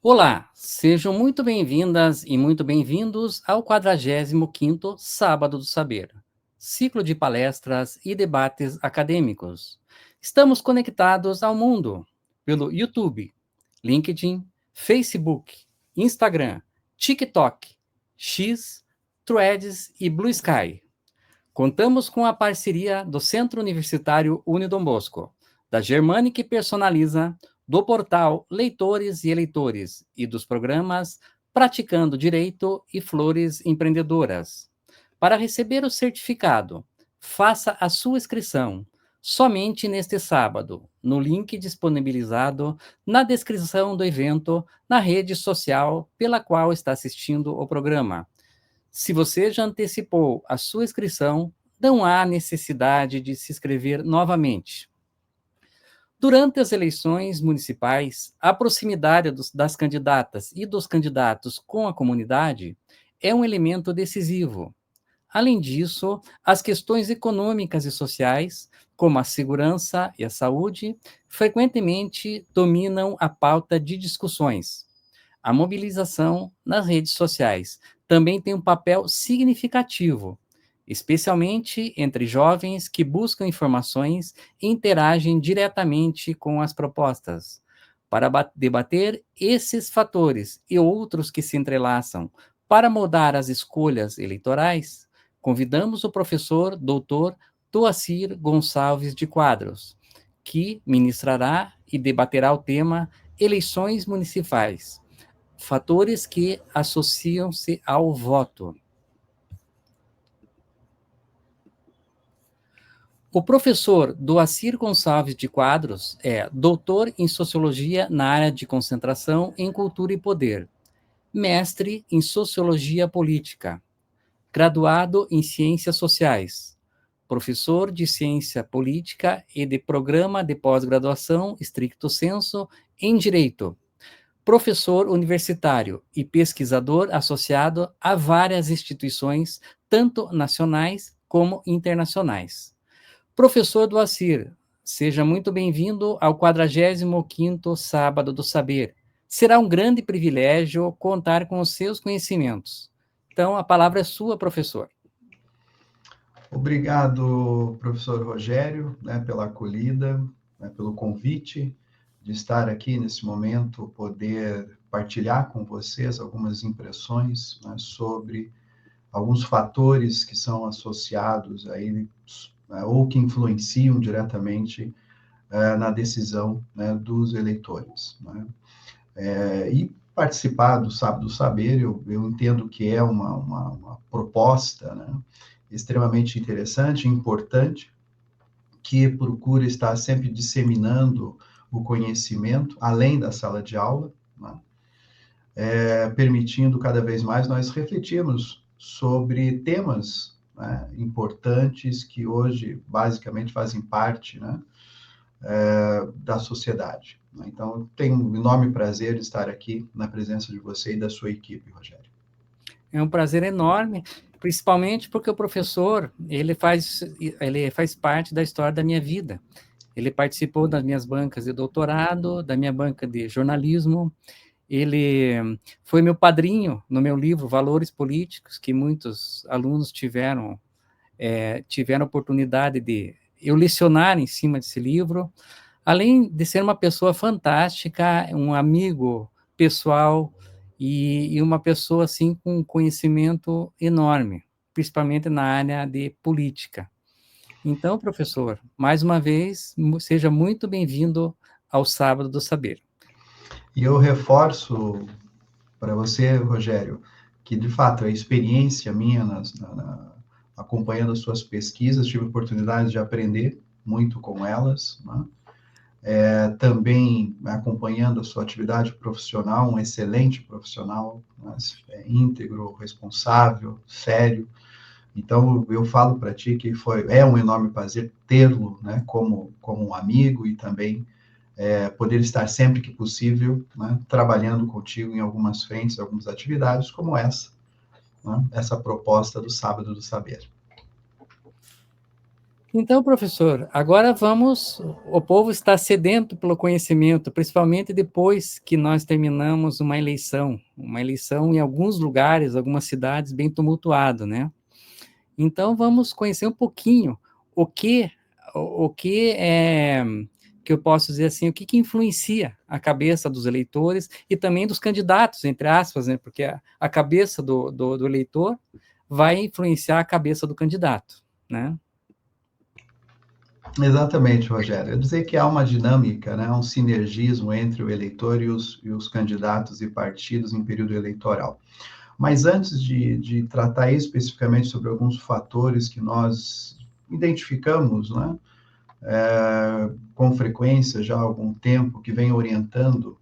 Olá, sejam muito bem-vindas e muito bem-vindos ao 45º Sábado do Saber, ciclo de palestras e debates acadêmicos. Estamos conectados ao mundo pelo YouTube, LinkedIn, Facebook, Instagram, TikTok, X, Threads e Blue Sky. Contamos com a parceria do Centro Universitário Unidom Bosco, da Germânica Personaliza, do portal Leitores e Eleitores e dos programas Praticando Direito e Flores Empreendedoras. Para receber o certificado, faça a sua inscrição somente neste sábado, no link disponibilizado na descrição do evento na rede social pela qual está assistindo o programa. Se você já antecipou a sua inscrição, não há necessidade de se inscrever novamente. Durante as eleições municipais, a proximidade das candidatas e dos candidatos com a comunidade é um elemento decisivo. Além disso, as questões econômicas e sociais, como a segurança e a saúde, frequentemente dominam a pauta de discussões. A mobilização nas redes sociais também tem um papel significativo, especialmente entre jovens que buscam informações e interagem diretamente com as propostas. Para debater esses fatores e outros que se entrelaçam para moldar as escolhas eleitorais, convidamos o professor Dr. Toacir Gonçalves de Quadros, que ministrará e debaterá o tema Eleições Municipais, fatores que associam-se ao voto. O professor Doacir Gonçalves de Quadros é doutor em Sociologia na área de concentração em Cultura e Poder, mestre em Sociologia Política, graduado em Ciências Sociais, professor de Ciência Política e de Programa de Pós-Graduação Stricto Sensu em Direito, professor universitário e pesquisador associado a várias instituições, tanto nacionais como internacionais. Professor Doacir, seja muito bem-vindo ao 45º Sábado do Saber. Será um grande privilégio contar com os seus conhecimentos. Então, a palavra é sua, professor. Obrigado, professor Rogério, pela acolhida, pelo convite de estar aqui nesse momento, poder partilhar com vocês algumas impressões, sobre alguns fatores que são associados aí, ou que influenciam diretamente na decisão, dos eleitores. E participar do Sábado do Saber, eu entendo que é uma proposta, extremamente interessante, importante, que procura estar sempre disseminando o conhecimento além da sala de aula, permitindo cada vez mais nós refletirmos sobre temas, importantes que hoje basicamente fazem parte, da sociedade. Então, tenho um enorme prazer de estar aqui na presença de você e da sua equipe, Rogério. É um prazer enorme, principalmente porque o professor, ele faz parte da história da minha vida. Ele participou das minhas bancas de doutorado, da minha banca de jornalismo. Ele foi meu padrinho no meu livro Valores Políticos, que muitos alunos tiveram a oportunidade de eu lecionar em cima desse livro. Além de ser uma pessoa fantástica, um amigo pessoal e uma pessoa assim com conhecimento enorme, principalmente na área de política. Então, professor, mais uma vez, seja muito bem-vindo ao Sábado do Saber. E eu reforço para você, Rogério, que de fato a experiência minha acompanhando as suas pesquisas, tive a oportunidade de aprender muito com elas, também acompanhando a sua atividade profissional, um excelente profissional, íntegro, responsável, sério. Então, eu falo para ti que é um enorme prazer tê-lo, como um amigo e também poder estar sempre que possível, trabalhando contigo em algumas frentes, algumas atividades como essa proposta do Sábado do Saber. Então, professor, agora vamos. O povo está sedento pelo conhecimento, principalmente depois que nós terminamos uma eleição em alguns lugares, algumas cidades bem tumultuado, né? Então, vamos conhecer um pouquinho o que, o que é que eu posso dizer assim, o que, que influencia a cabeça dos eleitores e também dos candidatos, entre aspas, né? Porque a cabeça do eleitor vai influenciar a cabeça do candidato, né? Exatamente, Rogério. Eu dizer que há uma dinâmica, né, um sinergismo entre o eleitor e os candidatos e partidos em período eleitoral. Mas antes de tratar especificamente sobre alguns fatores que nós identificamos, né, com frequência já há algum tempo, que vem orientando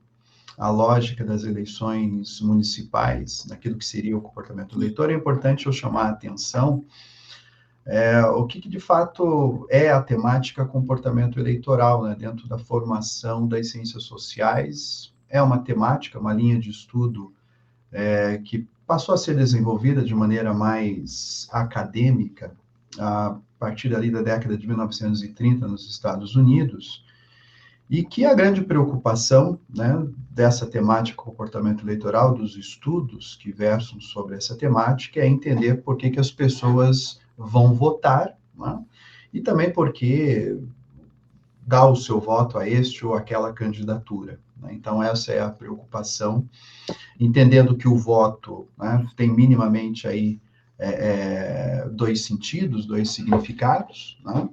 a lógica das eleições municipais, naquilo que seria o comportamento do eleitor, é importante eu chamar a atenção o que, de fato é a temática comportamento eleitoral, né, dentro da formação das ciências sociais. É uma temática, uma linha de estudo que passou a ser desenvolvida de maneira mais acadêmica a partir ali da década de 1930 nos Estados Unidos, e que a grande preocupação, né, dessa temática comportamento eleitoral, dos estudos que versam sobre essa temática, é entender por que as pessoas vão votar, né, e também por que dá o seu voto a este ou aquela candidatura. Né? Então, essa é a preocupação, entendendo que o voto, né, tem minimamente aí dois sentidos, dois significados, né?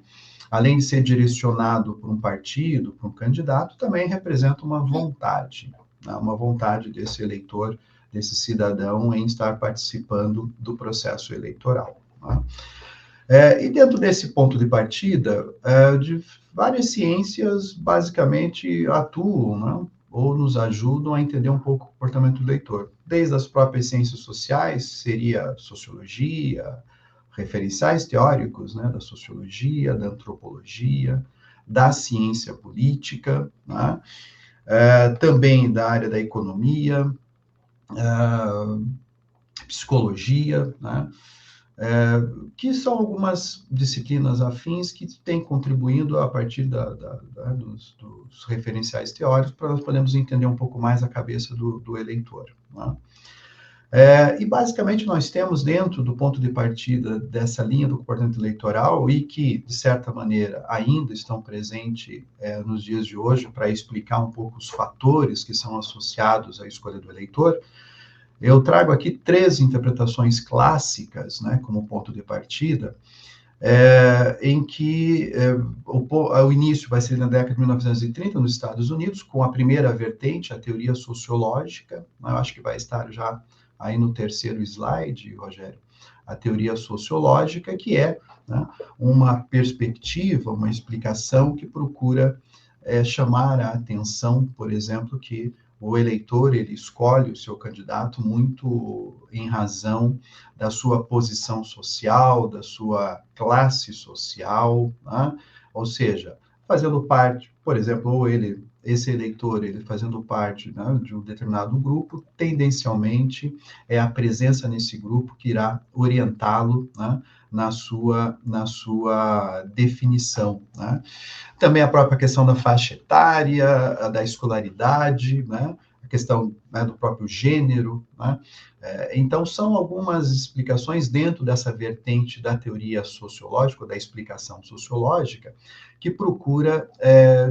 Além de ser direcionado por um partido, por um candidato, também representa uma vontade, né? Uma vontade desse eleitor, desse cidadão em estar participando do processo eleitoral. Né? E dentro desse ponto de partida, de várias ciências basicamente atuam, né? Ou nos ajudam a entender um pouco o comportamento do leitor. Desde as próprias ciências sociais, seria sociologia, referenciais teóricos, né, da sociologia, da antropologia, da ciência política, né, também da área da economia, psicologia, né, que são algumas disciplinas afins que têm contribuído a partir dos referenciais teóricos para nós podermos entender um pouco mais a cabeça do eleitor. Né? E basicamente nós temos dentro do ponto de partida dessa linha do comportamento eleitoral e que, de certa maneira, ainda estão presentes nos dias de hoje para explicar um pouco os fatores que são associados à escolha do eleitor, eu trago aqui três interpretações clássicas, né, como ponto de partida, em que o início vai ser na década de 1930, nos Estados Unidos, com a primeira vertente, a teoria sociológica, né, eu acho que vai estar já aí no terceiro slide, Rogério, a teoria sociológica, que é, né, uma perspectiva, uma explicação que procura chamar a atenção, por exemplo, que o eleitor ele escolhe o seu candidato muito em razão da sua posição social, da sua classe social, né? Ou seja, fazendo parte, por exemplo, ou esse eleitor, ele fazendo parte, né, de um determinado grupo, tendencialmente é a presença nesse grupo que irá orientá-lo, né, na sua definição. Né? Também a própria questão da faixa etária, da escolaridade, né? A questão, né, do próprio gênero. Né? Então, são algumas explicações dentro dessa vertente da teoria sociológica, da explicação sociológica, que procura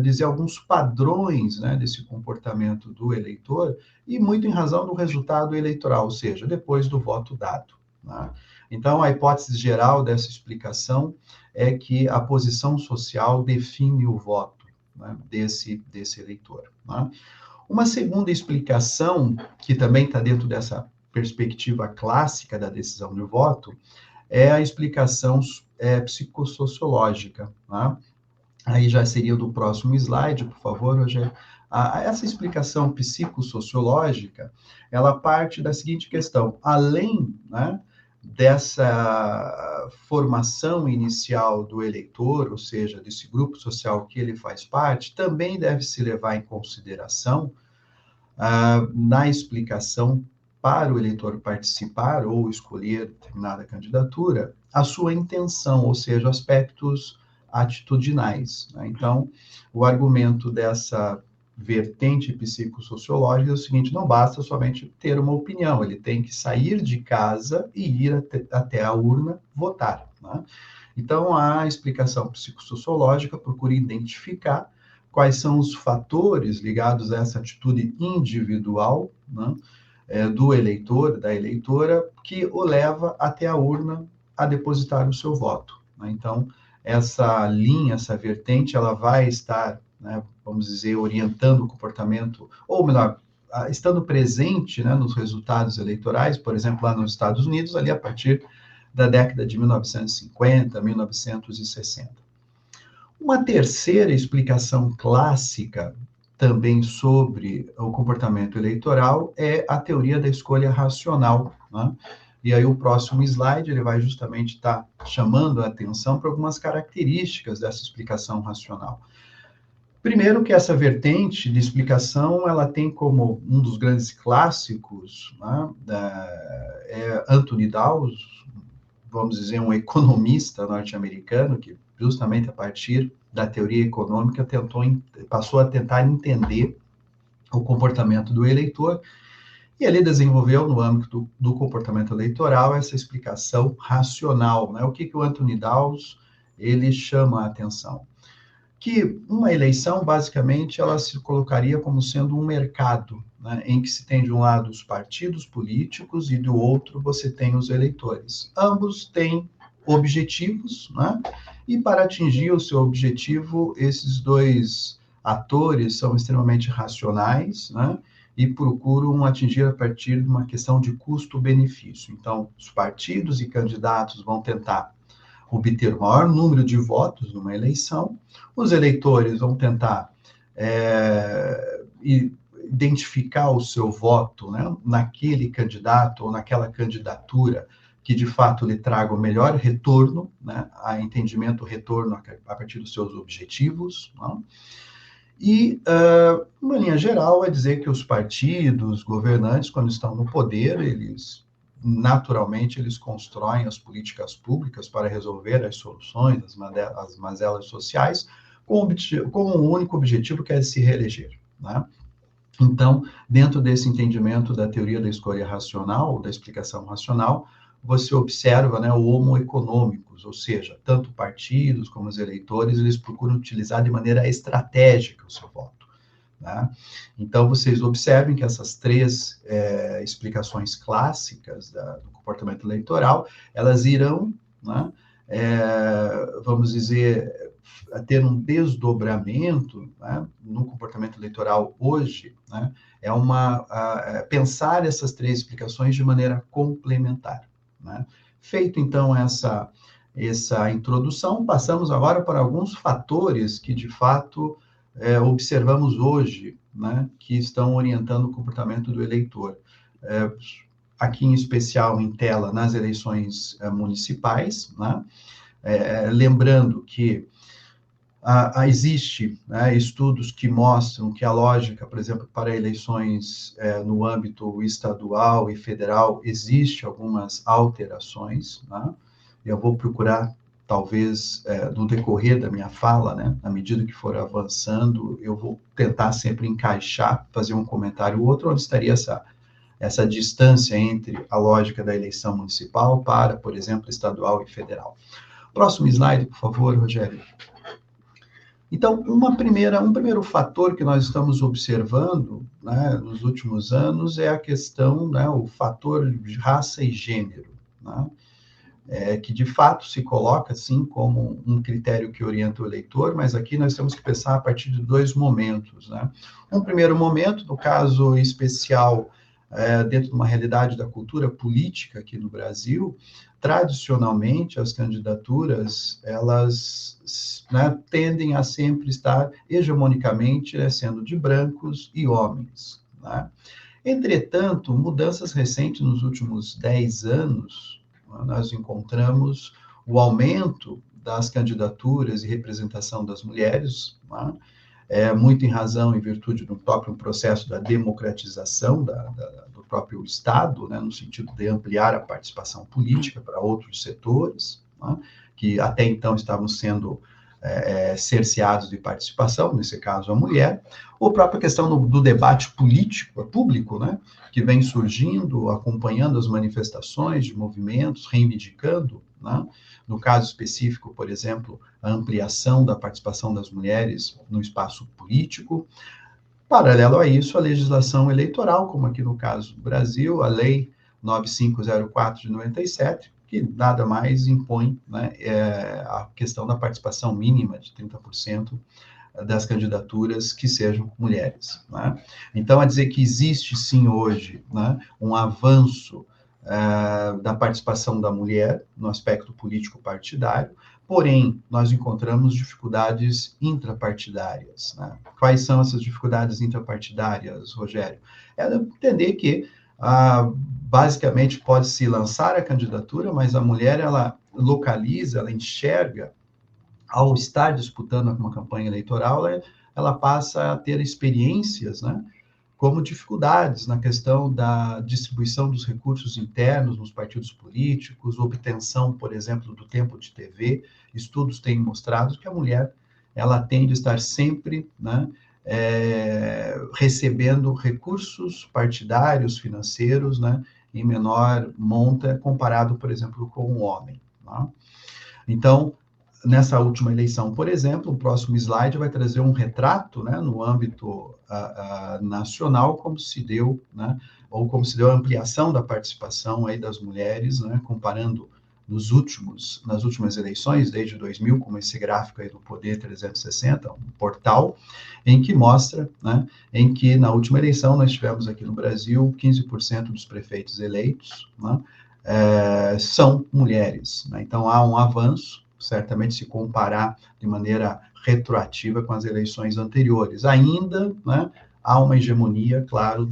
dizer alguns padrões, né, desse comportamento do eleitor, e muito em razão do resultado eleitoral, ou seja, depois do voto dado. Né? Então, a hipótese geral dessa explicação é que a posição social define o voto, né, desse eleitor. Né? Uma segunda explicação, que também está dentro dessa perspectiva clássica da decisão de voto, é a explicação psicossociológica. Né? Aí já seria do próximo slide, por favor, Rogério. Essa explicação psicossociológica, ela parte da seguinte questão: além, né, dessa formação inicial do eleitor, ou seja, desse grupo social que ele faz parte, também deve se levar em consideração, na explicação para o eleitor participar ou escolher determinada candidatura, a sua intenção, ou seja, aspectos atitudinais, né? Então, o argumento dessa vertente psicossociológica é o seguinte: não basta somente ter uma opinião, ele tem que sair de casa e ir até a urna votar, né? Então, a explicação psicossociológica procura identificar quais são os fatores ligados a essa atitude individual, né, do eleitor, da eleitora, que o leva até a urna a depositar o seu voto, né? Então, essa linha, essa vertente, ela vai estar, né, vamos dizer, orientando o comportamento, ou melhor, estando presente, né, nos resultados eleitorais, por exemplo, lá nos Estados Unidos, ali a partir da década de 1950, 1960. Uma terceira explicação clássica também sobre o comportamento eleitoral é a teoria da escolha racional, né? E aí o próximo slide ele vai justamente estar chamando a atenção para algumas características dessa explicação racional. Primeiro que essa vertente de explicação, ela tem como um dos grandes clássicos, né, Anthony Dawes, vamos dizer, um economista norte-americano que justamente a partir da teoria econômica passou a tentar entender o comportamento do eleitor, e ele desenvolveu no âmbito do comportamento eleitoral essa explicação racional, né? O que o Anthony Dawes ele chama a atenção? Que uma eleição, basicamente, ela se colocaria como sendo um mercado, né, em que se tem de um lado os partidos políticos e do outro você tem os eleitores. Ambos têm objetivos, né, e para atingir o seu objetivo, esses dois atores são extremamente racionais, né, e procuram atingir a partir de uma questão de custo-benefício. Então, os partidos e candidatos vão tentar obter o maior número de votos numa eleição, os eleitores vão tentar identificar o seu voto, né, naquele candidato ou naquela candidatura que de fato lhe traga o melhor retorno, né, a entendimento retorno a partir dos seus objetivos, né? E, uma linha geral, é dizer que os partidos, governantes, quando estão no poder, naturalmente, eles constroem as políticas públicas para resolver as soluções, as mazelas sociais, com um único objetivo, que é se reeleger, né? Então, dentro desse entendimento da teoria da escolha racional, da explicação racional, você observa, né, o homo econômicos, ou seja, tanto partidos como os eleitores, eles procuram utilizar de maneira estratégica o seu voto, né? Então, vocês observem que essas três explicações clássicas do comportamento eleitoral, elas irão, né, vamos dizer, ter um desdobramento, né, no comportamento eleitoral hoje, né, pensar essas três explicações de maneira complementar, né? Feito, então, essa introdução, passamos agora para alguns fatores que, de fato, observamos hoje, né, que estão orientando o comportamento do eleitor. Aqui, em especial, em tela, nas eleições municipais, né? Lembrando que existe, né, estudos que mostram que a lógica, por exemplo, para eleições no âmbito estadual e federal, existe algumas alterações, né? Eu vou procurar, talvez, no decorrer da minha fala, né, à medida que for avançando, eu vou tentar sempre encaixar, fazer um comentário ou outro, onde estaria essa distância entre a lógica da eleição municipal para, por exemplo, estadual e federal. Próximo slide, por favor, Rogério. Então, um primeiro fator que nós estamos observando, né, nos últimos anos é a questão, né, o fator de raça e gênero, né, que de fato se coloca assim como um critério que orienta o eleitor, mas aqui nós temos que pensar a partir de dois momentos, né? Um primeiro momento, no caso especial, dentro de uma realidade da cultura política aqui no Brasil, tradicionalmente as candidaturas, elas, né, tendem a sempre estar hegemonicamente, né, sendo de brancos e homens, né? Entretanto, mudanças recentes nos últimos 10 anos, nós encontramos o aumento das candidaturas e representação das mulheres, né? Muito em razão, em virtude do próprio processo da democratização do próprio Estado, né, no sentido de ampliar a participação política para outros setores, né, que até então estavam sendo cerceados de participação, nesse caso a mulher, ou a própria questão do debate político, público, né, que vem surgindo, acompanhando as manifestações de movimentos, reivindicando, né, no caso específico, por exemplo, a ampliação da participação das mulheres no espaço político. Paralelo a isso, a legislação eleitoral, como aqui no caso do Brasil, a Lei 9504 de 97, que nada mais impõe, né, a questão da participação mínima de 30% das candidaturas que sejam mulheres. Né? Então, a dizer que existe sim hoje, né, um avanço da participação da mulher no aspecto político partidário, porém, nós encontramos dificuldades intrapartidárias. Né? Quais são essas dificuldades intrapartidárias, Rogério? É entender que, basicamente, pode-se lançar a candidatura, mas a mulher, ela localiza, ela enxerga, ao estar disputando uma campanha eleitoral, ela passa a ter experiências, né, como dificuldades na questão da distribuição dos recursos internos nos partidos políticos, obtenção, por exemplo, do tempo de TV. Estudos têm mostrado que a mulher, ela tende a estar sempre, né, recebendo recursos partidários, financeiros, né, em menor monta, comparado, por exemplo, com o homem. Né? Então, nessa última eleição, por exemplo, o próximo slide vai trazer um retrato, né, no âmbito nacional, como se deu, né, ou como se deu a ampliação da participação aí das mulheres, né, comparando nas últimas eleições, desde 2000, como esse gráfico aí do Poder 360, um portal, em que mostra, né, em que na última eleição nós tivemos aqui no Brasil 15% dos prefeitos eleitos, né, são mulheres. Né? Então, há um avanço, certamente, se comparar de maneira retroativa com as eleições anteriores. Ainda, né, há uma hegemonia, claro,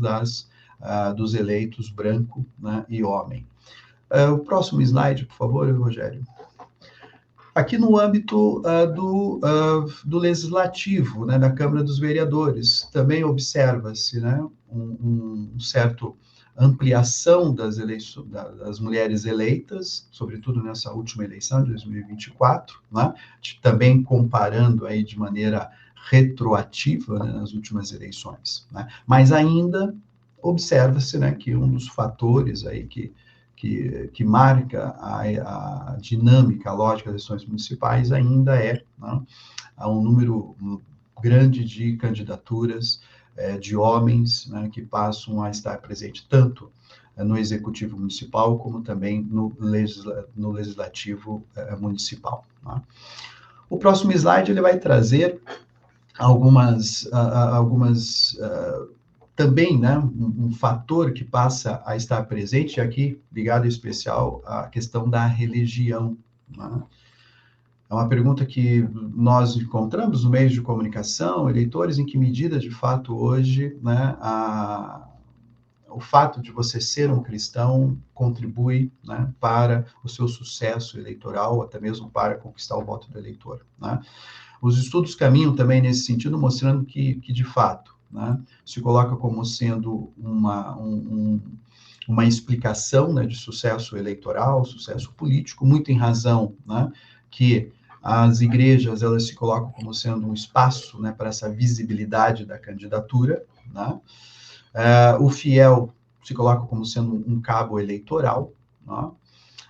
dos eleitos branco, né, e homem. O próximo slide, por favor, Rogério. Aqui no âmbito do legislativo, né, da Câmara dos Vereadores, também observa-se, né, um certo ampliação das mulheres eleitas, sobretudo nessa última eleição de 2024, né? Também comparando aí de maneira retroativa, né, nas últimas eleições. Né? Mas ainda observa-se, né, que um dos fatores aí que marca a dinâmica, a lógica das eleições municipais ainda né, há um número grande de candidaturas de homens, né, que passam a estar presentes tanto no executivo municipal como também no legislativo municipal. Né? O próximo slide ele vai trazer algumas também, né, um fator que passa a estar presente aqui, ligado em especial à questão da religião. Né? É uma pergunta que nós encontramos no meio de comunicação, eleitores, em que medida, de fato, hoje, né, o fato de você ser um cristão contribui, né, para o seu sucesso eleitoral, até mesmo para conquistar o voto do eleitor. Né? Os estudos caminham também nesse sentido, mostrando que de fato, né, se coloca como sendo uma explicação, né, de sucesso eleitoral, sucesso político, muito em razão, né, que as igrejas, elas se colocam como sendo um espaço, né, para essa visibilidade da candidatura, né? O fiel se coloca como sendo um cabo eleitoral, né?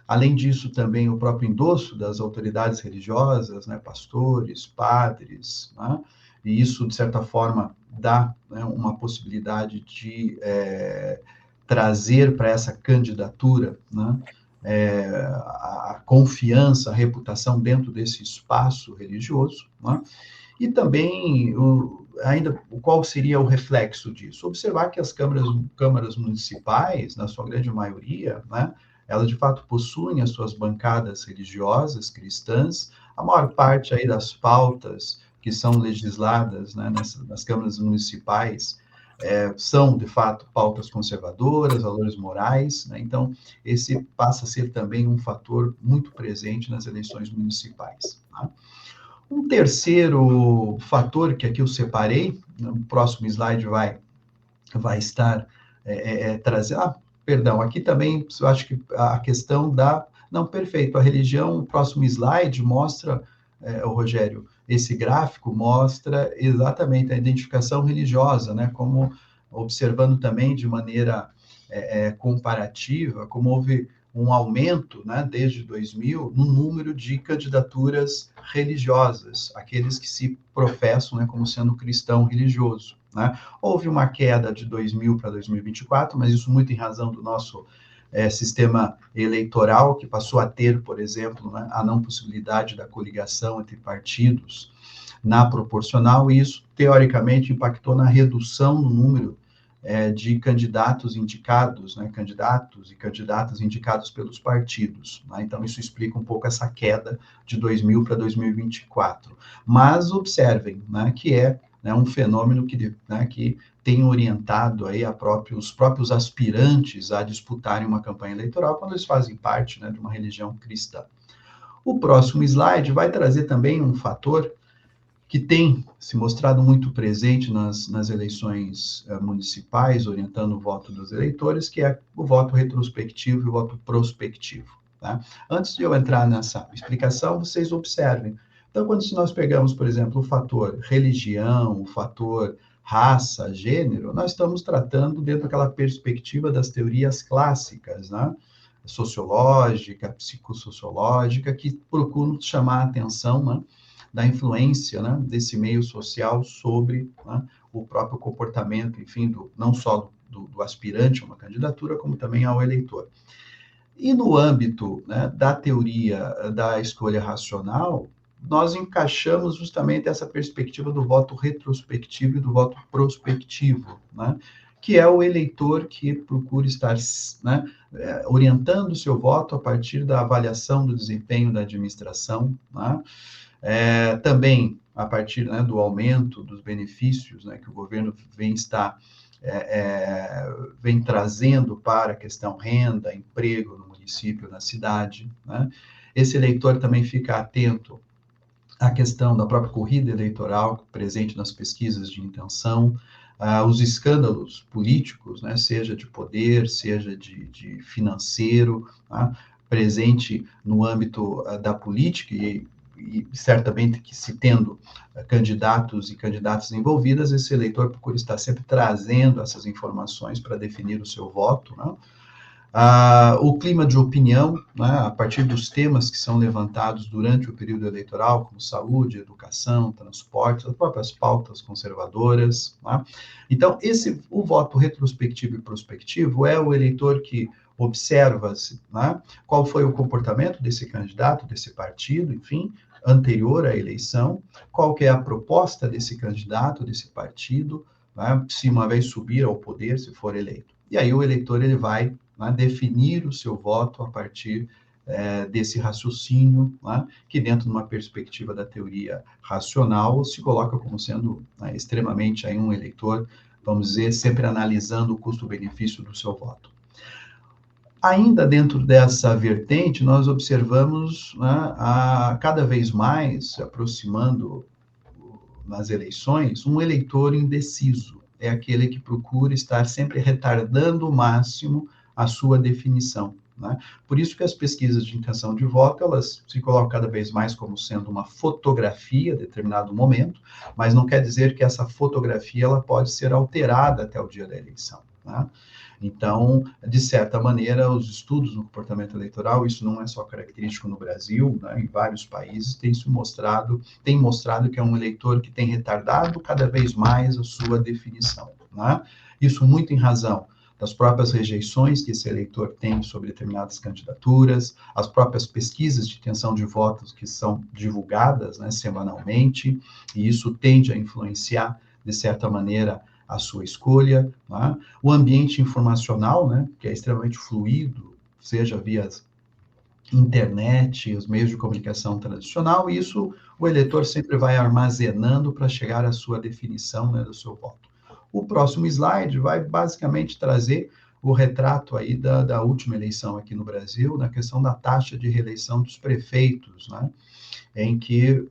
Além disso, também o próprio endosso das autoridades religiosas, né, pastores, padres, né? E isso, de certa forma, dá, né, uma possibilidade de trazer para essa candidatura, né, a confiança, a reputação dentro desse espaço religioso, né? E também, ainda, qual seria o reflexo disso? Observar que as câmaras municipais, na sua grande maioria, né, elas de fato possuem as suas bancadas religiosas, cristãs. A maior parte aí das pautas que são legisladas, né, nas câmaras municipais, são, de fato, pautas conservadoras, valores morais, né? Então, esse passa a ser também um fator muito presente nas eleições municipais. Tá? Um terceiro fator que aqui eu separei, no próximo slide vai estar trazendo... perdão, aqui também eu acho que a questão da... Não, perfeito, a religião, o próximo slide mostra Rogério, esse gráfico mostra exatamente a identificação religiosa, né, como observando também de maneira comparativa, como houve um aumento, né, desde 2000, no número de candidaturas religiosas, aqueles que se professam, né, como sendo cristão religioso, né? Houve uma queda de 2000 para 2024, mas isso muito em razão do nosso sistema eleitoral, que passou a ter, por exemplo, né, a não possibilidade da coligação entre partidos na proporcional, e isso, teoricamente, impactou na redução no número de candidatos indicados, né, candidatos e candidatas indicados pelos partidos. Né? Então, isso explica um pouco essa queda de 2000 para 2024. Mas observem, né, que é, né, um fenômeno que tem orientado aí os próprios aspirantes a disputarem uma campanha eleitoral quando eles fazem parte, né, de uma religião cristã. O próximo slide vai trazer também um fator que tem se mostrado muito presente nas eleições municipais, orientando o voto dos eleitores, que é o voto retrospectivo e o voto prospectivo. Tá? Antes de eu entrar nessa explicação, vocês observem. Então, quando nós pegamos, por exemplo, o fator religião, o fator raça, gênero, nós estamos tratando dentro daquela perspectiva das teorias clássicas, né? Sociológica, psicossociológica, que procuram chamar a atenção, né, da influência, né, desse meio social sobre, né, o próprio comportamento, enfim, não só do aspirante a uma candidatura, como também ao eleitor. E no âmbito, né, da teoria da escolha racional, nós encaixamos justamente essa perspectiva do voto retrospectivo e do voto prospectivo, né, que é o eleitor que procura estar, né, orientando o seu voto a partir da avaliação do desempenho da administração, né, também a partir, né, do aumento dos benefícios, né, que o governo vem trazendo para a questão renda, emprego no município, na cidade, né? Esse eleitor também fica atento à questão da própria corrida eleitoral, presente nas pesquisas de intenção, os escândalos políticos, né, seja de poder, seja de financeiro, tá? Presente no âmbito da política e certamente que se tendo candidatos e candidatas envolvidas, esse eleitor procura estar sempre trazendo essas informações para definir o seu voto, né? O clima de opinião, né, a partir dos temas que são levantados durante o período eleitoral, como saúde, educação, transporte, as próprias pautas conservadoras. Né? Então, o voto retrospectivo e prospectivo é o eleitor que observa, né, qual foi o comportamento desse candidato, desse partido, enfim, anterior à eleição, qual que é a proposta desse candidato, desse partido, né, se uma vez subir ao poder, se for eleito. E aí o eleitor ele vai, né, definir o seu voto a partir desse raciocínio, né, que dentro de uma perspectiva da teoria racional se coloca como sendo, né, extremamente aí um eleitor, vamos dizer, sempre analisando o custo-benefício do seu voto. Ainda dentro dessa vertente, nós observamos, né, cada vez mais, se aproximando nas eleições, um eleitor indeciso. É aquele que procura estar sempre retardando o máximo a sua definição. Né? Por isso que as pesquisas de intenção de voto, elas se colocam cada vez mais como sendo uma fotografia a determinado momento, mas não quer dizer que essa fotografia ela pode ser alterada até o dia da eleição. Né? Então, de certa maneira, os estudos no comportamento eleitoral, isso não é só característico no Brasil, né, em vários países, tem mostrado que é um eleitor que tem retardado cada vez mais a sua definição. Né? Isso muito em razão das próprias rejeições que esse eleitor tem sobre determinadas candidaturas, as próprias pesquisas de intenção de votos que são divulgadas, né, semanalmente, e isso tende a influenciar, de certa maneira, a sua escolha, né? O ambiente informacional, né, que é extremamente fluido, seja via internet, os meios de comunicação tradicional, e isso o eleitor sempre vai armazenando para chegar à sua definição, né, do seu voto. O próximo slide vai basicamente trazer o retrato aí da última eleição aqui no Brasil, na questão da taxa de reeleição dos prefeitos, né? Em que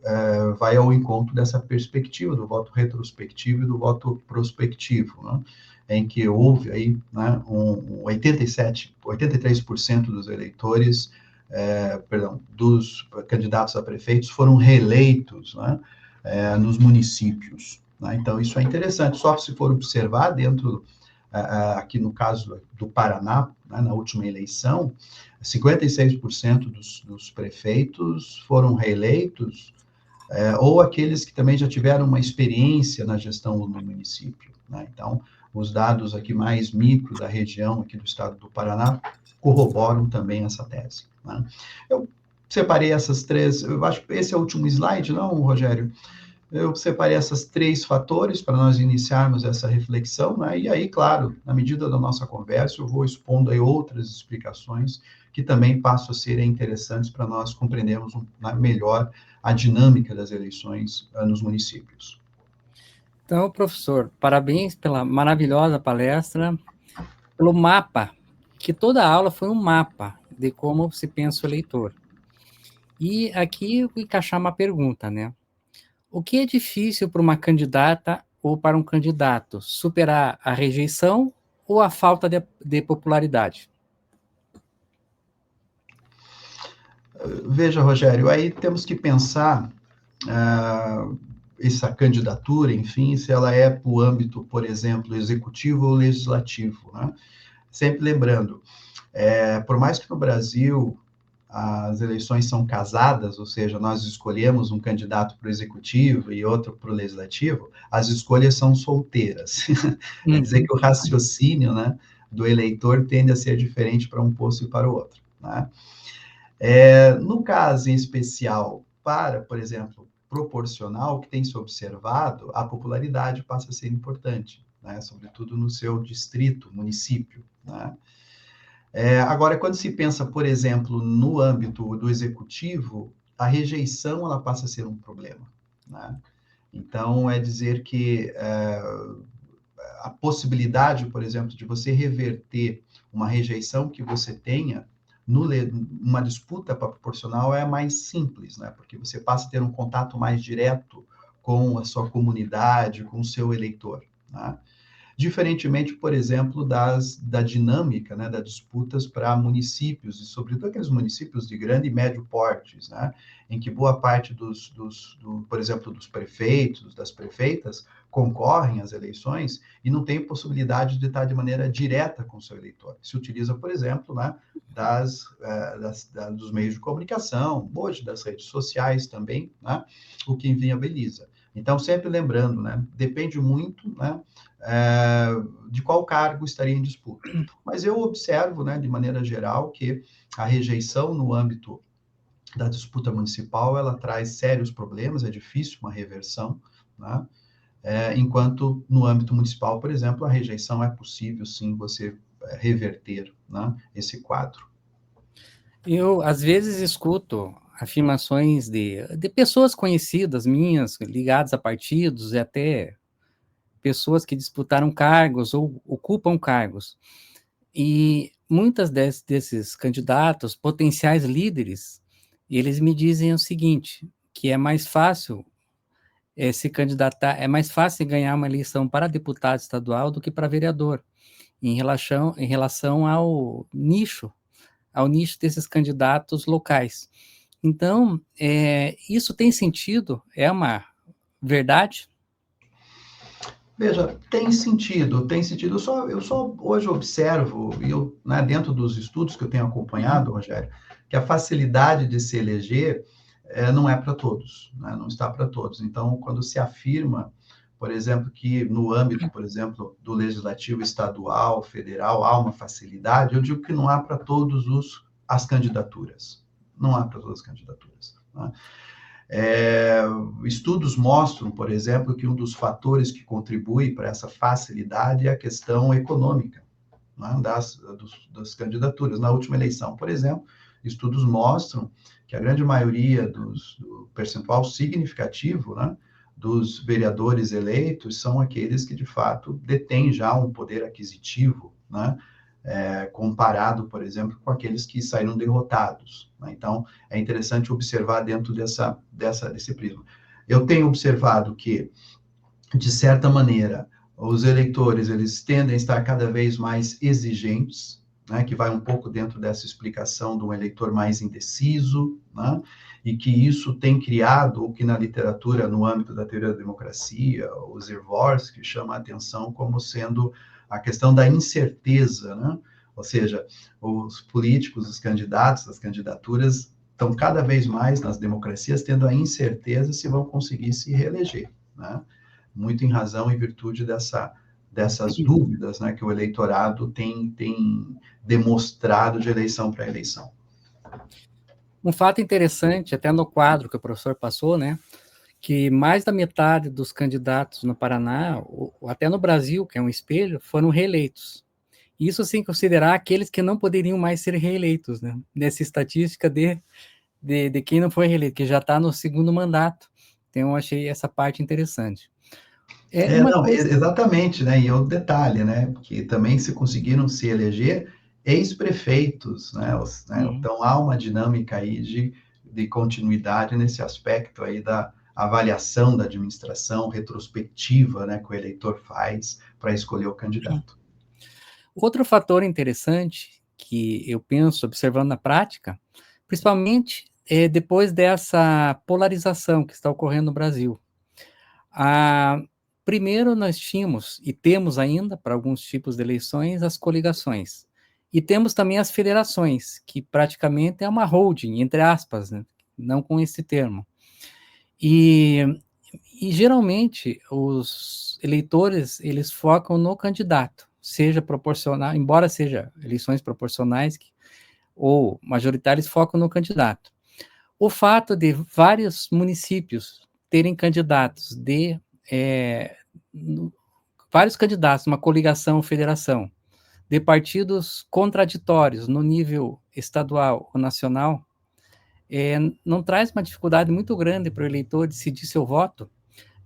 vai ao encontro dessa perspectiva do voto retrospectivo e do voto prospectivo, né? Em que houve aí, né, 83% dos eleitores dos candidatos a prefeitos foram reeleitos, né, nos municípios. Né? Então, isso é interessante. Só se for observar dentro, aqui no caso do Paraná, né, na última eleição, 56% dos prefeitos foram reeleitos, ou aqueles que também já tiveram uma experiência na gestão do município. Né? Então, os dados aqui mais micro da região, aqui do estado do Paraná, corroboram também essa tese. Né? Eu separei essas três, eu acho que esse é o último slide, não, Rogério? Eu separei esses 3 fatores para nós iniciarmos essa reflexão, né? E aí, claro, na medida da nossa conversa, eu vou expondo aí outras explicações que também passam a ser interessantes para nós compreendermos melhor a dinâmica das eleições nos municípios. Então, professor, parabéns pela maravilhosa palestra, pelo mapa, que toda a aula foi um mapa de como se pensa o eleitor. E aqui eu vou encaixar uma pergunta, né? O que é difícil para uma candidata ou para um candidato? Superar a rejeição ou a falta de popularidade? Veja, Rogério, aí temos que pensar essa candidatura, enfim, se ela é para o âmbito, por exemplo, executivo ou legislativo. Né? Sempre lembrando, por mais que no Brasil as eleições são casadas, ou seja, nós escolhemos um candidato para o executivo e outro para o legislativo, as escolhas são solteiras. Quer dizer que o raciocínio, né, do eleitor tende a ser diferente para um posto e para o outro. Né? No caso em especial, para, por exemplo, proporcional, que tem se observado, a popularidade passa a ser importante, né, sobretudo no seu distrito, município. Né? Agora, quando se pensa, por exemplo, no âmbito do executivo, a rejeição ela passa a ser um problema. Né? Então, é dizer que a possibilidade, por exemplo, de você reverter uma rejeição que você tenha numa disputa proporcional é mais simples, né? Porque você passa a ter um contato mais direto com a sua comunidade, com o seu eleitor. Né? Diferentemente, por exemplo, da dinâmica, né, das disputas para municípios, e sobretudo aqueles municípios de grande e médio portes, né, em que boa parte por exemplo, dos prefeitos, das prefeitas, concorrem às eleições e não tem possibilidade de estar de maneira direta com o seu eleitor. Se utiliza, por exemplo, né, dos meios de comunicação, hoje das redes sociais também, né, o que inviabiliza. Então, sempre lembrando, né, depende muito, né, de qual cargo estaria em disputa. Mas eu observo, né, de maneira geral, que a rejeição no âmbito da disputa municipal, ela traz sérios problemas, é difícil uma reversão, né? Enquanto no âmbito municipal, por exemplo, a rejeição é possível, sim, você reverter, né, esse quadro. Eu, às vezes, escuto afirmações de pessoas conhecidas minhas, ligadas a partidos e até pessoas que disputaram cargos ou ocupam cargos. E muitas desses candidatos, potenciais líderes, eles me dizem o seguinte, que é mais fácil se candidatar, é mais fácil ganhar uma eleição para deputado estadual do que para vereador, em relação ao nicho desses candidatos locais. Então, isso tem sentido? É uma verdade? Veja, tem sentido, tem sentido. Eu só hoje observo, e eu, né, dentro dos estudos que eu tenho acompanhado, Rogério, que a facilidade de se eleger não é para todos, né, não está para todos. Então, quando se afirma, por exemplo, que no âmbito, por exemplo, do legislativo estadual, federal, há uma facilidade, eu digo que não há para todos as candidaturas. Não há para todas as candidaturas. Né? Estudos mostram, por exemplo, que um dos fatores que contribui para essa facilidade é a questão econômica, né, das candidaturas. Na última eleição, por exemplo, estudos mostram que a grande maioria do percentual significativo, né, dos vereadores eleitos são aqueles que, de fato, detêm já um poder aquisitivo, né, comparado, por exemplo, com aqueles que saíram derrotados. Né? Então, é interessante observar dentro desse prisma. Eu tenho observado que, de certa maneira, os eleitores eles tendem a estar cada vez mais exigentes, né, que vai um pouco dentro dessa explicação de um eleitor mais indeciso, né, e que isso tem criado, o que na literatura, no âmbito da teoria da democracia, o Zervorsky chama a atenção como sendo a questão da incerteza, né? Ou seja, os políticos, os candidatos, as candidaturas estão cada vez mais nas democracias tendo a incerteza se vão conseguir se reeleger, né? Muito em razão e virtude dessas dúvidas, né, que o eleitorado tem demonstrado de eleição para eleição. Um fato interessante, até no quadro que o professor passou, né, que mais da metade dos candidatos no Paraná, ou até no Brasil, que é um espelho, foram reeleitos. Isso sem considerar aqueles que não poderiam mais ser reeleitos, né, nessa estatística de quem não foi reeleito, que já está no segundo mandato. Então, eu achei essa parte interessante. Exatamente, né? E é o detalhe, né? Que também se conseguiram se eleger ex-prefeitos, né? Então há uma dinâmica aí de continuidade nesse aspecto aí da avaliação da administração retrospectiva, né? Que o eleitor faz para escolher o candidato. Outro fator interessante que eu penso, observando na prática, principalmente depois dessa polarização que está ocorrendo no Brasil. Primeiro nós tínhamos, e temos ainda, para alguns tipos de eleições, as coligações. E temos também as federações, que praticamente é uma holding, entre aspas, né? Não com esse termo. E geralmente os eleitores, eles focam no candidato, seja proporcional, embora seja eleições proporcionais ou majoritárias, focam no candidato. O fato de vários municípios terem candidatos vários candidatos, uma coligação, federação, de partidos contraditórios no nível estadual ou nacional, não traz uma dificuldade muito grande para o eleitor decidir seu voto,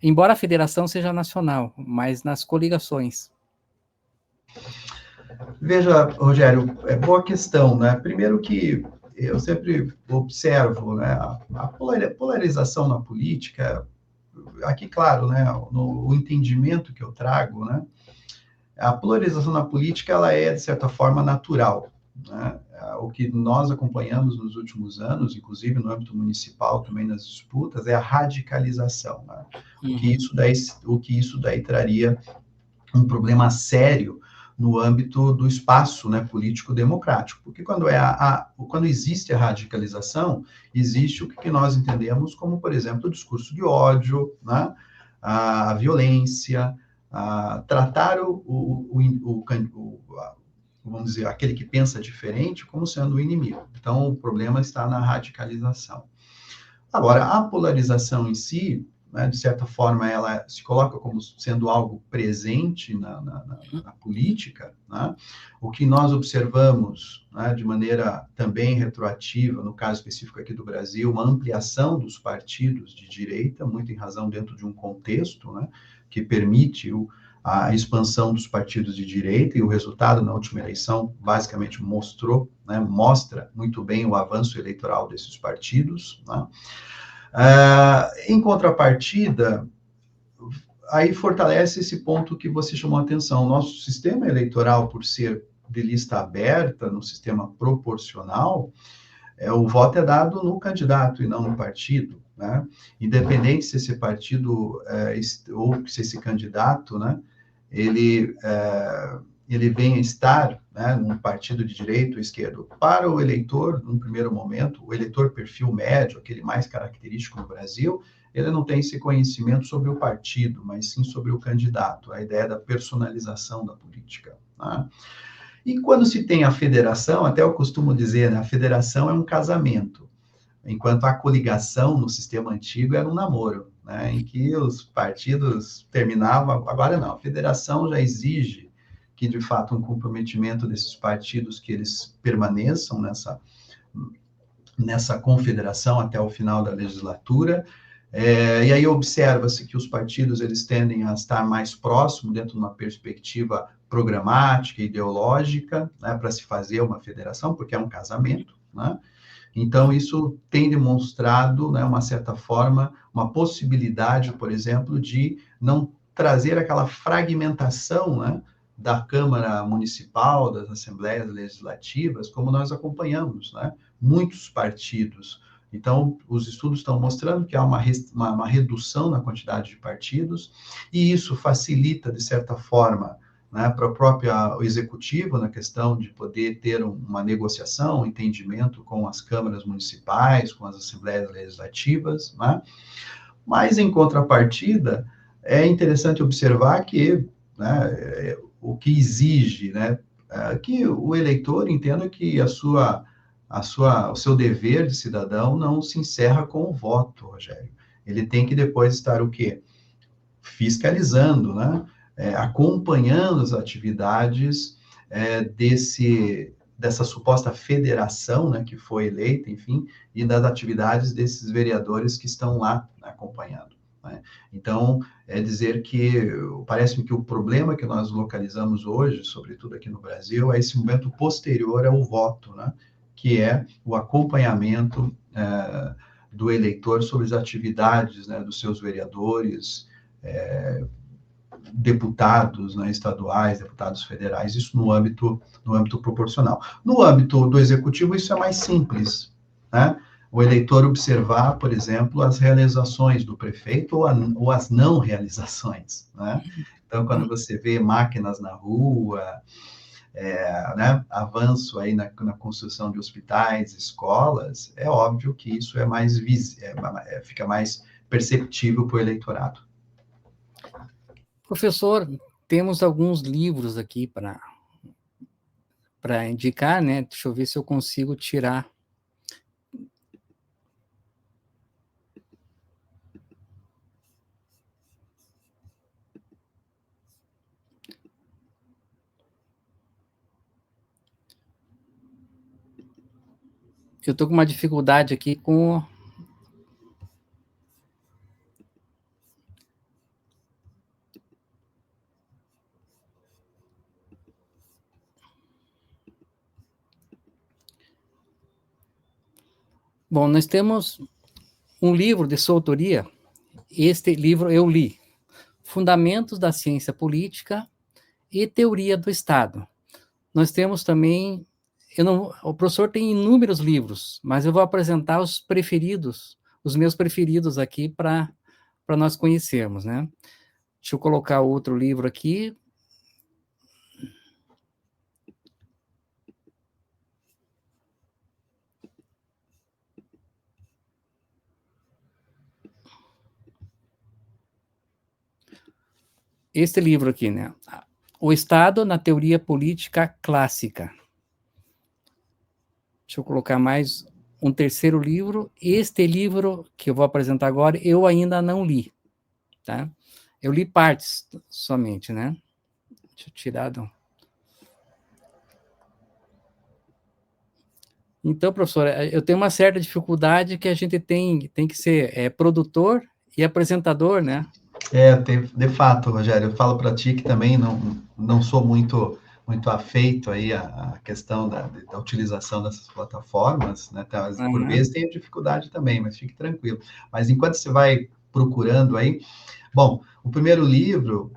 embora a federação seja nacional, mas nas coligações. Veja, Rogério, é boa questão, né? Primeiro que eu sempre observo, né, a polarização na política, aqui, claro, né, no entendimento que eu trago, né, a polarização na política, ela é, de certa forma, natural, né? O que nós acompanhamos nos últimos anos, inclusive no âmbito municipal, também nas disputas, é a radicalização, né? O que isso daí traria um problema sério no âmbito do espaço, né, político democrático, porque quando existe a radicalização, existe o que nós entendemos como, por exemplo, o discurso de ódio, né, a violência, tratar vamos dizer, aquele que pensa diferente como sendo o inimigo. Então, o problema está na radicalização. Agora, a polarização em si, né, de certa forma, ela se coloca como sendo algo presente na política, né? O que nós observamos, né, de maneira também retroativa, no caso específico aqui do Brasil, uma ampliação dos partidos de direita, muito em razão dentro de um contexto, né, que permite a expansão dos partidos de direita, e o resultado na última eleição basicamente mostra muito bem o avanço eleitoral desses partidos, né? Em contrapartida, aí fortalece esse ponto que você chamou a atenção. O nosso sistema eleitoral, por ser de lista aberta, no sistema proporcional, o voto é dado no candidato e não no partido, né? Independente se esse partido ou se esse candidato, né, ele venha estar, né, num partido de direita ou esquerda. Para o eleitor, num primeiro momento, o eleitor perfil médio, aquele mais característico no Brasil, ele não tem esse conhecimento sobre o partido, mas sim sobre o candidato, a ideia da personalização da política, né? E quando se tem a federação, até eu costumo dizer, né, a federação é um casamento, enquanto a coligação no sistema antigo era um namoro, né, em que os partidos terminavam, agora não, a federação já exige que, de fato, um comprometimento desses partidos, que eles permaneçam nessa confederação até o final da legislatura, e aí observa-se que os partidos, eles tendem a estar mais próximos dentro de uma perspectiva programática, ideológica, né, para se fazer uma federação, porque é um casamento, né? Então, isso tem demonstrado, né, uma certa forma, uma possibilidade, por exemplo, de não trazer aquela fragmentação, né, da Câmara Municipal, das Assembleias Legislativas, como nós acompanhamos, né? Muitos partidos. Então, os estudos estão mostrando que há uma redução na quantidade de partidos, e isso facilita, de certa forma, né, para o próprio executivo, na questão de poder ter uma negociação, um entendimento com as câmaras municipais, com as assembleias legislativas, né? Mas, em contrapartida, é interessante observar que, né, o que exige, né, que o eleitor entenda que o seu dever de cidadão não se encerra com o voto, Rogério. Ele tem que depois estar o quê? Fiscalizando, né? Acompanhando as atividades dessa suposta federação, né, que foi eleita, enfim, e das atividades desses vereadores que estão lá acompanhando, né? Então, é dizer que parece-me que o problema que nós localizamos hoje, sobretudo aqui no Brasil, é esse momento posterior ao voto, né, que é o acompanhamento do eleitor sobre as atividades, né, dos seus vereadores, deputados, né, estaduais, deputados federais, isso no âmbito proporcional. No âmbito do executivo, isso é mais simples, né? O eleitor observar, por exemplo, as realizações do prefeito ou as não realizações, né? Então, quando você vê máquinas na rua, né, avanço aí na construção de hospitais, escolas, é óbvio que isso é mais fica mais perceptível para o eleitorado. Professor, temos alguns livros aqui para indicar, né? Deixa eu ver se eu consigo tirar. Eu estou com uma dificuldade aqui com... Bom, nós temos um livro de sua autoria. Este livro eu li. Fundamentos da Ciência Política e Teoria do Estado. Nós temos também... o professor tem inúmeros livros, mas eu vou apresentar os preferidos, os meus preferidos aqui para nós conhecermos, né? Deixa eu colocar outro livro aqui. Este livro aqui, né? O Estado na Teoria Política Clássica. Deixa eu colocar mais um terceiro livro. Este livro que eu vou apresentar agora, eu ainda não li, tá? Eu li partes somente, né? Deixa eu tirar do... Então, professor, eu tenho uma certa dificuldade que a gente tem que ser produtor e apresentador, né? De fato, Rogério, eu falo para ti que também não sou muito afeito aí à questão da utilização dessas plataformas, né? Por vezes tenho dificuldade também, mas fique tranquilo. Mas enquanto você vai procurando aí, bom, o primeiro livro,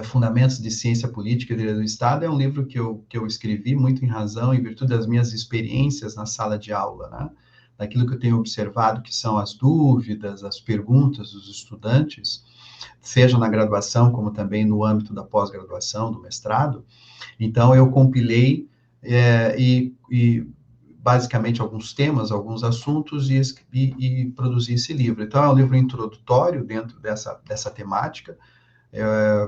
Fundamentos de Ciência Política e Teoria do Estado, é um livro que eu escrevi muito em razão, em virtude das minhas experiências na sala de aula, né? Daquilo que eu tenho observado, que são as dúvidas, as perguntas dos estudantes, seja na graduação, como também no âmbito da pós-graduação, do mestrado. Então, eu compilei basicamente alguns temas, alguns assuntos, e produzi esse livro. Então, é um livro introdutório dentro dessa temática,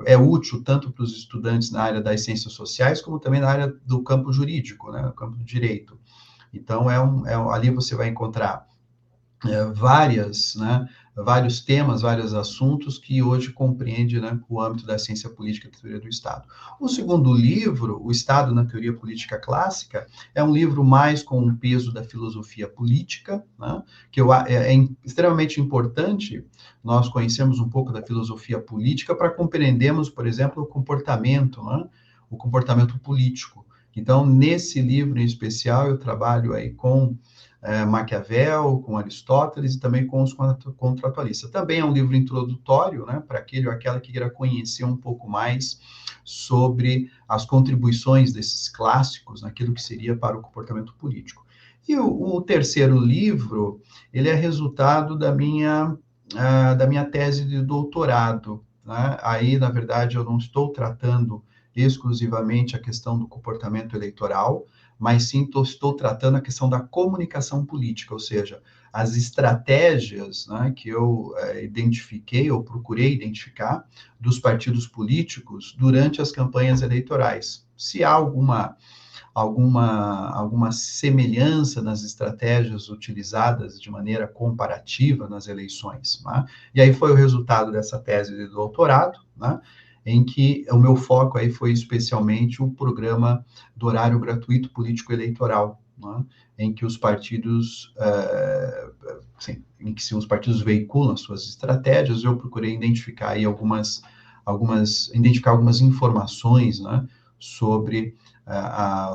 é útil tanto para os estudantes na área das ciências sociais, como também na área do campo jurídico, né, no campo do direito. Então, ali você vai encontrar vários temas, vários assuntos que hoje compreende, né, o âmbito da ciência política e teoria do Estado. O segundo livro, O Estado na Teoria Política Clássica, é um livro mais com um peso da filosofia política, né, que é extremamente importante nós conhecermos um pouco da filosofia política para compreendermos, por exemplo, o comportamento político. Então, nesse livro em especial, eu trabalho aí com Maquiavel, com Aristóteles e também com os contratualistas. Também é um livro introdutório, né, para aquele ou aquela que queira conhecer um pouco mais sobre as contribuições desses clássicos naquilo que seria para o comportamento político. E o terceiro livro, ele é resultado da minha tese de doutorado, né? Aí, na verdade, eu não estou tratando exclusivamente a questão do comportamento eleitoral, mas sim estou tratando a questão da comunicação política, ou seja, as estratégias, né, que eu identifiquei ou procurei identificar dos partidos políticos durante as campanhas eleitorais. Se há alguma semelhança nas estratégias utilizadas de maneira comparativa nas eleições, né? E aí foi o resultado dessa tese de doutorado, né? Em que o meu foco aí foi especialmente o programa do horário gratuito político eleitoral, né? Em que os partidos, em que os partidos veiculam suas estratégias, eu procurei identificar aí identificar algumas informações, né? Sobre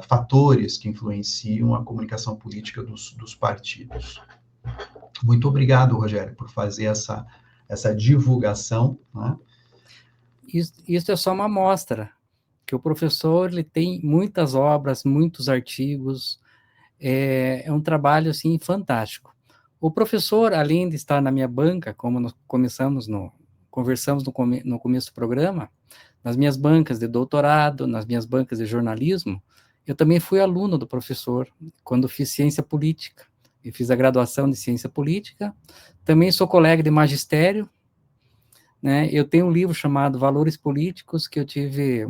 fatores que influenciam a comunicação política dos partidos. Muito obrigado, Rogério, por fazer essa divulgação, né? Isso é só uma amostra, que o professor ele tem muitas obras, muitos artigos, é um trabalho assim fantástico. O professor, além de estar na minha banca, como nós conversamos no começo do programa, nas minhas bancas de doutorado, nas minhas bancas de jornalismo, eu também fui aluno do professor quando fiz ciência política. Eu fiz a graduação de ciência política, também sou colega de magistério, né? Eu tenho um livro chamado Valores Políticos, que eu tive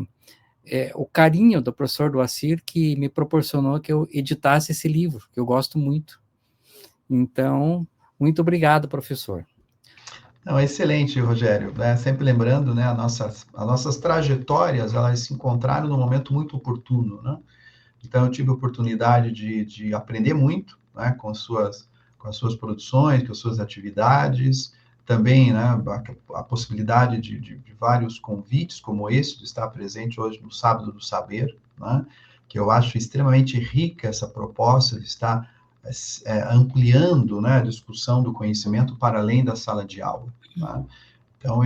o carinho do professor Doacir, que me proporcionou que eu editasse esse livro, que eu gosto muito. Então, muito obrigado, professor. Não, excelente, Rogério. Sempre lembrando, né, as nossas trajetórias, elas se encontraram num momento muito oportuno, né? Então, eu tive a oportunidade de aprender muito, né, com as suas produções, com as suas atividades, também, né, a possibilidade de vários convites, como esse, de estar presente hoje no Sábado do Saber, né, que eu acho extremamente rica essa proposta de estar ampliando, né, a discussão do conhecimento para além da sala de aula. Tá? Então,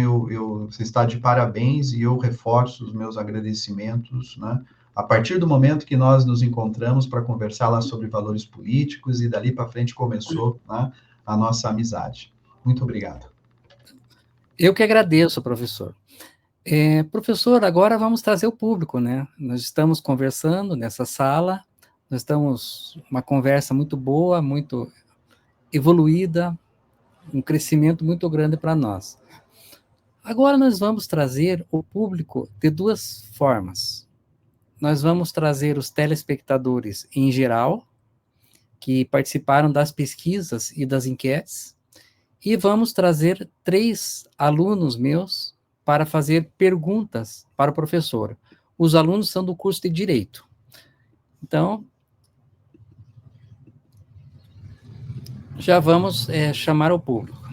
você está de parabéns e eu reforço os meus agradecimentos, né, a partir do momento que nós nos encontramos para conversar lá sobre valores políticos e dali para frente começou, né, a nossa amizade. Muito obrigado. Eu que agradeço, professor. Professor, agora vamos trazer o público, né? Nós estamos conversando nessa sala, nós estamos uma conversa muito boa, muito evoluída, um crescimento muito grande para nós. Agora nós vamos trazer o público de duas formas. Nós vamos trazer os telespectadores em geral, que participaram das pesquisas e das enquetes, e vamos trazer 3 alunos meus para fazer perguntas para o professor. Os alunos são do curso de Direito. Então, já vamos chamar o público.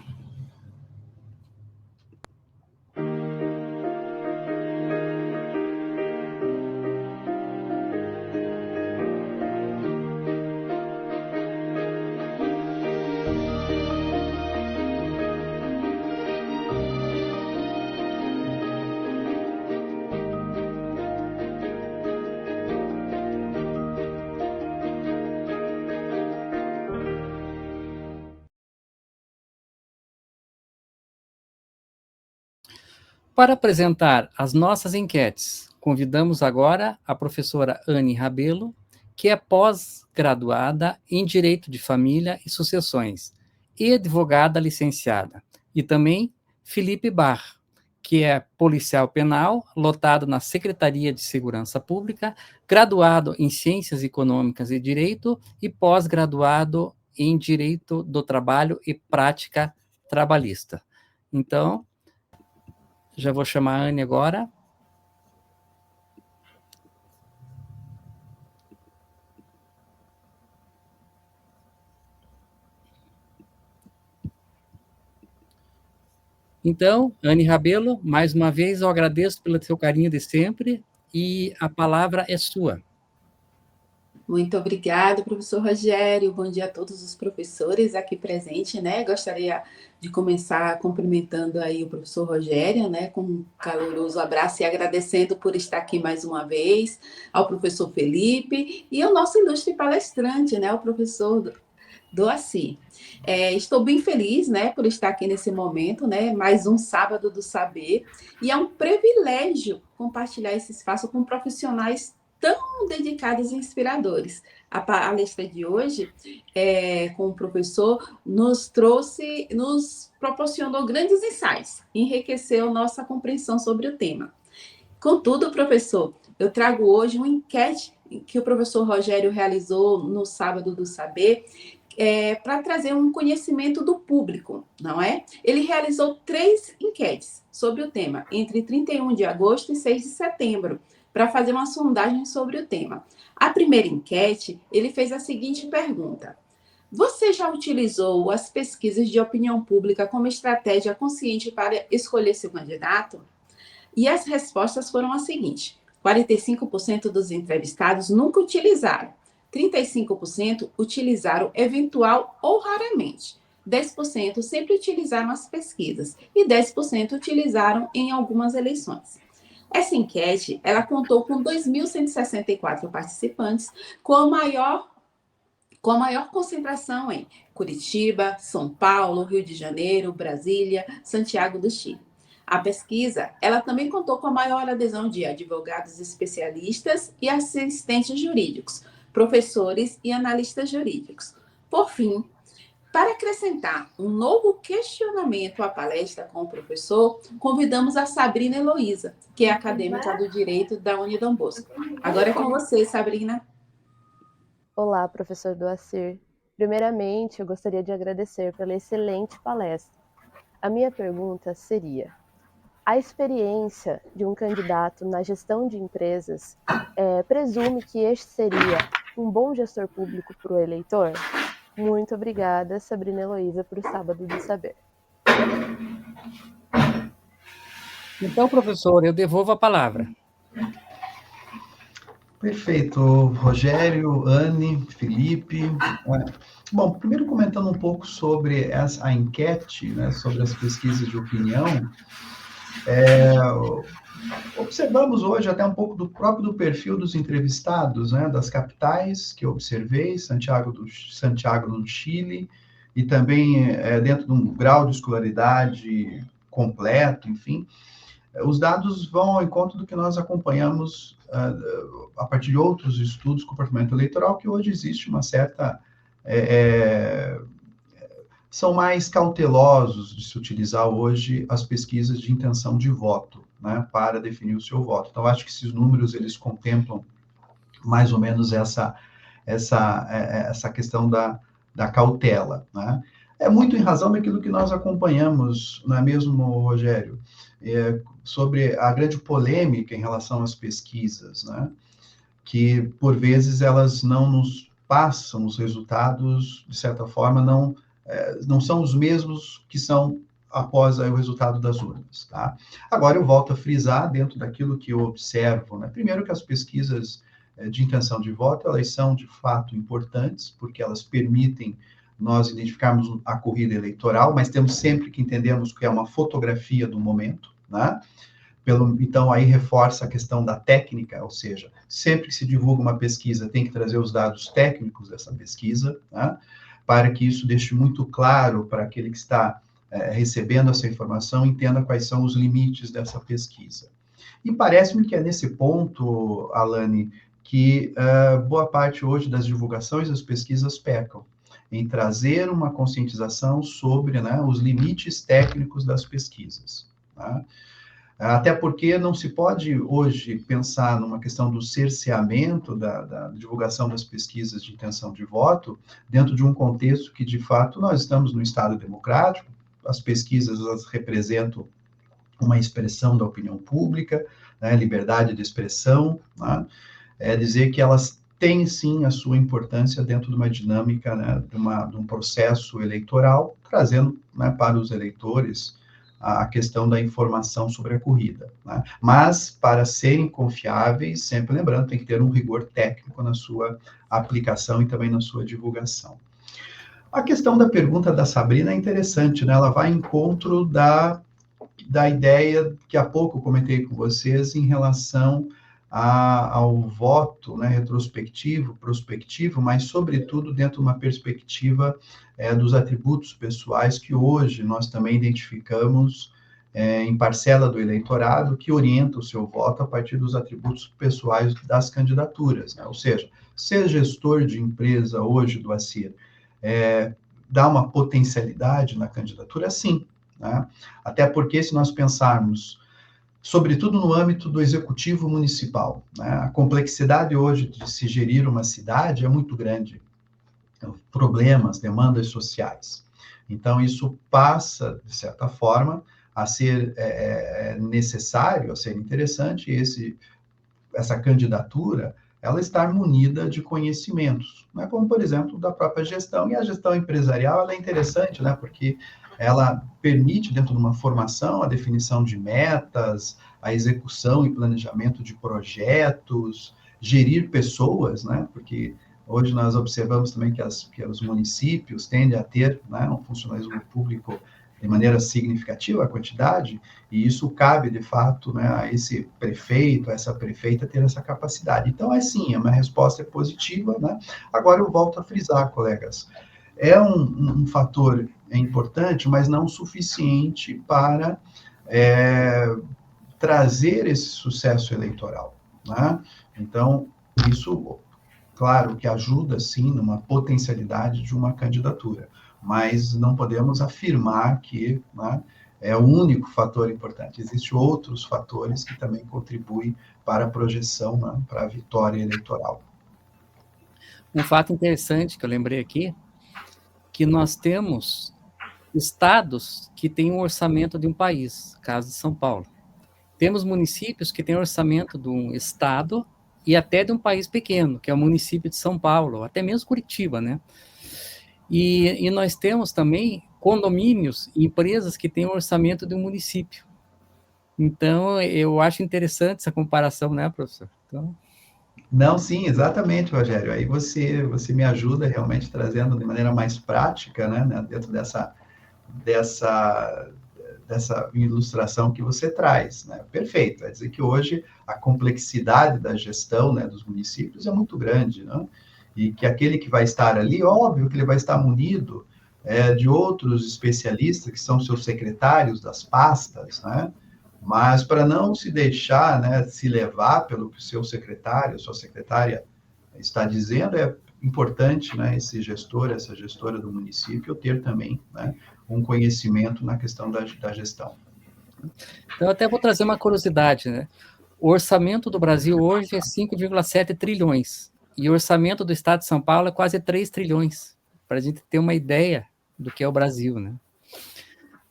Para apresentar as nossas enquetes, convidamos agora a professora Anne Rabelo, que é pós-graduada em Direito de Família e Sucessões e advogada licenciada, e também Felipe Barr, que é policial penal, lotado na Secretaria de Segurança Pública, graduado em Ciências Econômicas e Direito e pós-graduado em Direito do Trabalho e Prática Trabalhista. Então, já vou chamar a Anne agora. Então, Anne Rabelo, mais uma vez eu agradeço pelo seu carinho de sempre e a palavra é sua. Muito obrigada, professor Rogério. Bom dia a todos os professores aqui presentes, né? Gostaria de começar cumprimentando aí o professor Rogério, né, com um caloroso abraço e agradecendo por estar aqui mais uma vez, ao professor Felipe e ao nosso ilustre palestrante, né, o professor Doaci. Estou bem feliz, né, por estar aqui nesse momento, né, mais um Sábado do Saber, e é um privilégio compartilhar esse espaço com profissionais tão dedicados e inspiradores. A palestra de hoje, com o professor, nos proporcionou grandes insights, enriqueceu nossa compreensão sobre o tema. Contudo, professor, eu trago hoje uma enquete que o professor Rogério realizou no Sábado do Saber, para trazer um conhecimento do público, não é? Ele realizou 3 enquetes sobre o tema, entre 31 de agosto e 6 de setembro, para fazer uma sondagem sobre o tema. A primeira enquete, ele fez a seguinte pergunta: você já utilizou as pesquisas de opinião pública como estratégia consciente para escolher seu candidato? E as respostas foram as seguintes: 45% dos entrevistados nunca utilizaram, 35% utilizaram eventual ou raramente, 10% sempre utilizaram as pesquisas e 10% utilizaram em algumas eleições. Essa enquete, ela contou com 2.164 participantes, com a maior concentração em Curitiba, São Paulo, Rio de Janeiro, Brasília, Santiago do Chile. A pesquisa, ela também contou com a maior adesão de advogados especialistas e assistentes jurídicos, professores e analistas jurídicos. Por fim, para acrescentar um novo questionamento à palestra com o professor, convidamos a Sabrina Heloísa, que é acadêmica do Direito da Unidom Bosco. Agora é com você, Sabrina. Olá, professor Doacir. Primeiramente, eu gostaria de agradecer pela excelente palestra. A minha pergunta seria: a experiência de um candidato na gestão de empresas presume que este seria um bom gestor público para o eleitor? Muito obrigada, Sabrina Heloísa, por Sábado do Saber. Então, professor, eu devolvo a palavra. Perfeito, Rogério, Anne, Felipe. Bom, primeiro comentando um pouco sobre a enquete, né, sobre as pesquisas de opinião, observamos hoje até um pouco do próprio perfil dos entrevistados, né, das capitais que eu observei, Santiago no Chile, e também dentro de um grau de escolaridade completo, enfim. Os dados vão ao encontro do que nós acompanhamos a partir de outros estudos de comportamento eleitoral, que hoje existe uma certa... são mais cautelosos de se utilizar hoje as pesquisas de intenção de voto, né, para definir o seu voto. Então, acho que esses números, eles contemplam mais ou menos essa questão da cautela, né? É muito em razão daquilo que nós acompanhamos, não é mesmo, Rogério? Sobre a grande polêmica em relação às pesquisas, né? Que, por vezes, elas não nos passam os resultados, de certa forma, não são os mesmos que são após o resultado das urnas, tá? Agora, eu volto a frisar, dentro daquilo que eu observo, né? Primeiro que as pesquisas de intenção de voto, elas são, de fato, importantes, porque elas permitem nós identificarmos a corrida eleitoral, mas temos sempre que entendermos que é uma fotografia do momento, né? Então, aí reforça a questão da técnica, ou seja, sempre que se divulga uma pesquisa, tem que trazer os dados técnicos dessa pesquisa, né? Para que isso deixe muito claro para aquele que está recebendo essa informação, entenda quais são os limites dessa pesquisa. E parece-me que é nesse ponto, Alane, que boa parte hoje das divulgações das pesquisas pecam em trazer uma conscientização sobre, né, os limites técnicos das pesquisas, né? Até porque não se pode hoje pensar numa questão do cerceamento da divulgação das pesquisas de intenção de voto dentro de um contexto que, de fato, nós estamos no Estado democrático, as pesquisas elas representam uma expressão da opinião pública, né, liberdade de expressão, né? Dizer que elas têm, sim, a sua importância dentro de uma dinâmica, né, de um processo eleitoral, trazendo, né, para os eleitores a questão da informação sobre a corrida, né? Mas, para serem confiáveis, sempre lembrando, tem que ter um rigor técnico na sua aplicação e também na sua divulgação. A questão da pergunta da Sabrina é interessante, né? Ela vai em encontro da ideia que há pouco eu comentei com vocês em relação ao voto, né, retrospectivo, prospectivo, mas, sobretudo, dentro de uma perspectiva dos atributos pessoais que hoje nós também identificamos em parcela do eleitorado que orienta o seu voto a partir dos atributos pessoais das candidaturas, né? Ou seja, ser gestor de empresa hoje do ACIR dá uma potencialidade na candidatura? Sim, né? Até porque, se nós pensarmos sobretudo no âmbito do executivo municipal, né? A complexidade hoje de se gerir uma cidade é muito grande. Problemas, demandas sociais. Então, isso passa, de certa forma, a ser necessário, a ser interessante, essa candidatura, ela estar munida de conhecimentos, né? Como, por exemplo, da própria gestão. E a gestão empresarial, ela é interessante, né? Porque ela permite, dentro de uma formação, a definição de metas, a execução e planejamento de projetos, gerir pessoas, né? Porque hoje nós observamos também que os municípios tendem a ter, né, um funcionalismo público de maneira significativa, a quantidade, e isso cabe, de fato, né, a esse prefeito, a essa prefeita ter essa capacidade. Então, sim, uma resposta positiva, né? Agora, eu volto a frisar, colegas, é um fator importante, mas não suficiente para trazer esse sucesso eleitoral, né? Então, isso, claro, que ajuda, sim, numa potencialidade de uma candidatura, mas não podemos afirmar que, né, é o único fator importante. Existem outros fatores que também contribuem para a projeção, né, para a vitória eleitoral. Um fato interessante que eu lembrei aqui, que nós temos estados que têm um orçamento de um país, caso de São Paulo. Temos municípios que têm orçamento de um estado e até de um país pequeno, que é o município de São Paulo, até mesmo Curitiba, né? E nós temos também condomínios e empresas que têm um orçamento de um município. Então, eu acho interessante essa comparação, né, professor? Então... Não, sim, exatamente, Rogério. Aí você me ajuda realmente trazendo de maneira mais prática, né, dentro dessa ilustração que você traz, né? Perfeito. Quer dizer que hoje a complexidade da gestão, né, dos municípios é muito grande, né? E que aquele que vai estar ali, óbvio que ele vai estar munido de outros especialistas, que são seus secretários das pastas, né? Mas para não se deixar, né, se levar pelo que o seu secretário, sua secretária está dizendo, é importante, né, esse gestor, essa gestora do município ter também, né, um conhecimento na questão da gestão. Então, eu até vou trazer uma curiosidade, né? O orçamento do Brasil hoje é 5,7 trilhões, e o orçamento do Estado de São Paulo é quase 3 trilhões, para a gente ter uma ideia do que é o Brasil, né?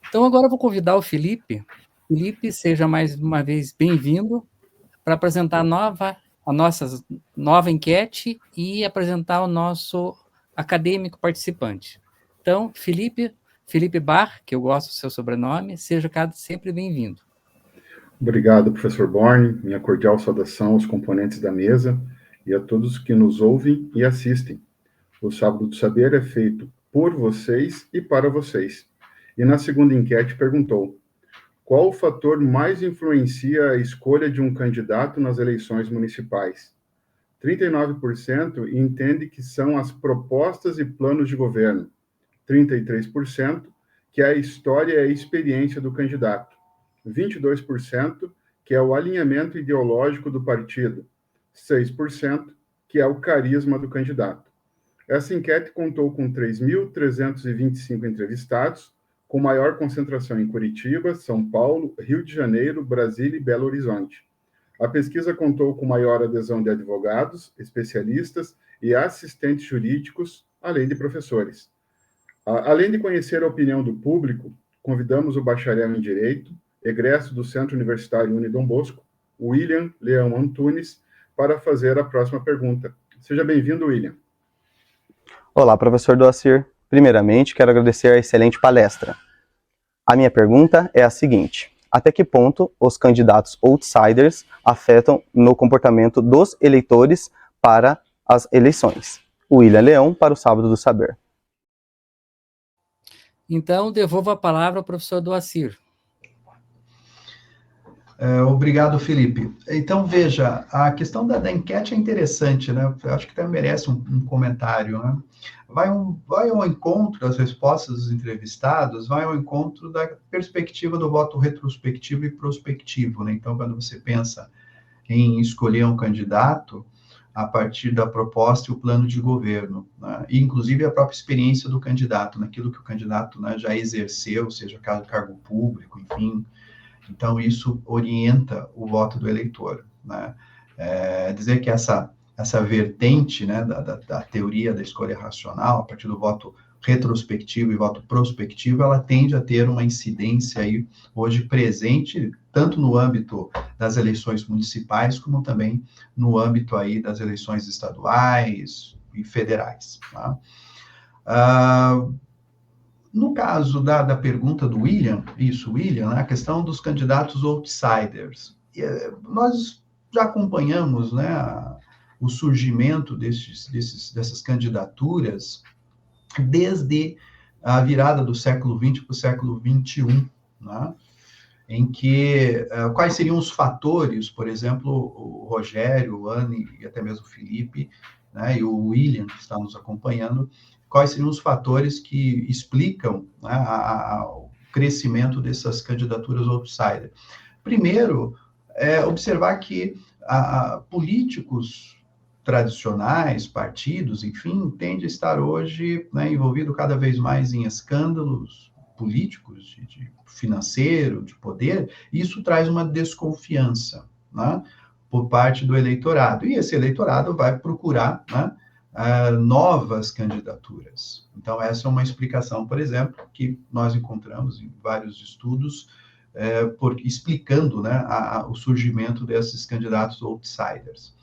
Então, agora eu vou convidar o Felipe. Felipe, seja mais uma vez bem-vindo para apresentar a nossa nova enquete e apresentar o nosso acadêmico participante. Então, Felipe Bar, que eu gosto do seu sobrenome, seja sempre bem-vindo. Obrigado, professor Borne. Minha cordial saudação aos componentes da mesa e a todos que nos ouvem e assistem. O Sábado do Saber é feito por vocês e para vocês. E na segunda enquete perguntou: qual o fator mais influencia a escolha de um candidato nas eleições municipais? 39% entende que são as propostas e planos de governo. 33% que é a história e a experiência do candidato. 22% que é o alinhamento ideológico do partido. 6% que é o carisma do candidato. Essa enquete contou com 3.325 entrevistados, com maior concentração em Curitiba, São Paulo, Rio de Janeiro, Brasília e Belo Horizonte. A pesquisa contou com maior adesão de advogados, especialistas e assistentes jurídicos, além de professores. Além de conhecer a opinião do público, convidamos o bacharel em Direito, egresso do Centro Universitário Unidom Bosco, William Leão Antunes, para fazer a próxima pergunta. Seja bem-vindo, William. Olá, professor Doacir. Primeiramente, quero agradecer a excelente palestra. A minha pergunta é a seguinte: até que ponto os candidatos outsiders afetam no comportamento dos eleitores para as eleições? William Leão, para o Sábado do Saber. Então, devolvo a palavra ao professor Doacir. Obrigado, Felipe. Então, veja, a questão da enquete é interessante, né? Eu acho que até merece um comentário, né? Vai ao encontro das respostas dos entrevistados, vai ao encontro da perspectiva do voto retrospectivo e prospectivo, né? Então, quando você pensa em escolher um candidato a partir da proposta e o plano de governo, né? E, inclusive, a própria experiência do candidato, naquilo que o candidato, né, já exerceu, seja cargo público, enfim. Então, isso orienta o voto do eleitor, né? Dizer que essa vertente, né, da teoria da escolha racional, a partir do voto retrospectivo e voto prospectivo, ela tende a ter uma incidência aí, hoje presente, tanto no âmbito das eleições municipais, como também no âmbito aí das eleições estaduais e federais, tá? No caso da pergunta do William, né, a questão dos candidatos outsiders, nós já acompanhamos, né, o surgimento dessas candidaturas desde a virada do século XX para o século XXI, né, em que, quais seriam os fatores, por exemplo, o Rogério, o Anne e até mesmo o Felipe, né, e o William, que está nos acompanhando, quais seriam os fatores que explicam, né, o crescimento dessas candidaturas outsider. Primeiro, observar que políticos tradicionais, partidos, enfim, tendem a estar hoje, né, envolvido cada vez mais em escândalos políticos, de financeiro, de poder, e isso traz uma desconfiança, né, por parte do eleitorado. E esse eleitorado vai procurar, né, novas candidaturas. Então, essa é uma explicação, por exemplo, que nós encontramos em vários estudos, explicando, né, o surgimento desses candidatos outsiders,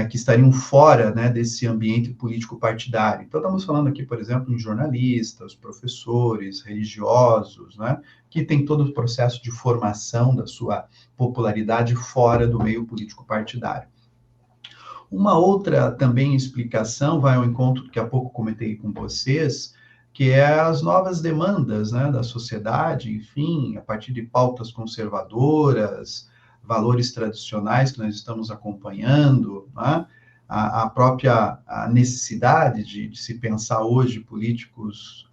que estariam fora, né, desse ambiente político partidário. Então, estamos falando aqui, por exemplo, em jornalistas, professores, religiosos, né, que tem todo o processo de formação da sua popularidade fora do meio político partidário. Uma outra também explicação vai ao encontro que há pouco comentei com vocês, que é as novas demandas, né, da sociedade, enfim, a partir de pautas conservadoras, valores tradicionais que nós estamos acompanhando, né, a própria necessidade de se pensar hoje políticos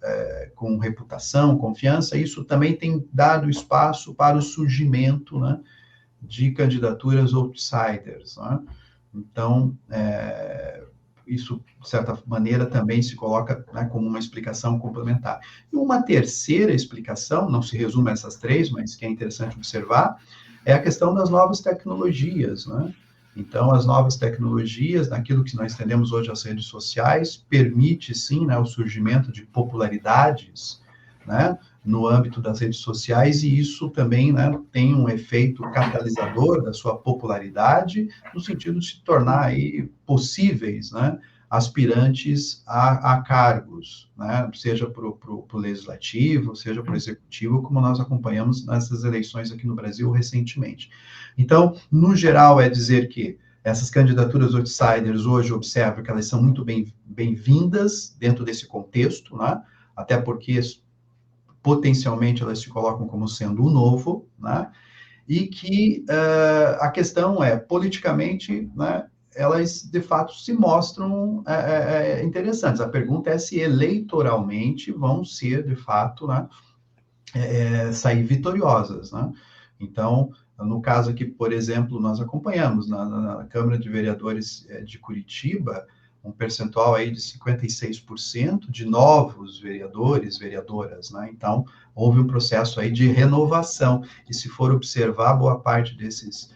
com reputação, confiança, isso também tem dado espaço para o surgimento, né, de candidaturas outsiders, né? Então, isso, de certa maneira, também se coloca, né, como uma explicação complementar. E uma terceira explicação, não se resume a essas três, mas que é interessante observar, é a questão das novas tecnologias, né? Então, as novas tecnologias, naquilo que nós entendemos hoje as redes sociais, permite, sim, né, o surgimento de popularidades, né, no âmbito das redes sociais, e isso também, né, tem um efeito catalisador da sua popularidade, no sentido de se tornar aí possíveis, né, aspirantes a cargos, né, seja para o legislativo, seja para o executivo, como nós acompanhamos nessas eleições aqui no Brasil recentemente. Então, no geral, é dizer que essas candidaturas outsiders hoje observo que elas são muito bem-vindas dentro desse contexto, né, até porque potencialmente elas se colocam como sendo o novo, né, e que a questão é, politicamente, né, elas, de fato, se mostram interessantes. A pergunta é se eleitoralmente vão ser, de fato, né, sair vitoriosas, né? Então, no caso aqui, por exemplo, nós acompanhamos na Câmara de Vereadores de Curitiba, um percentual aí de 56% de novos vereadores, vereadoras, né? Então, houve um processo aí de renovação. E se for observar, boa parte desses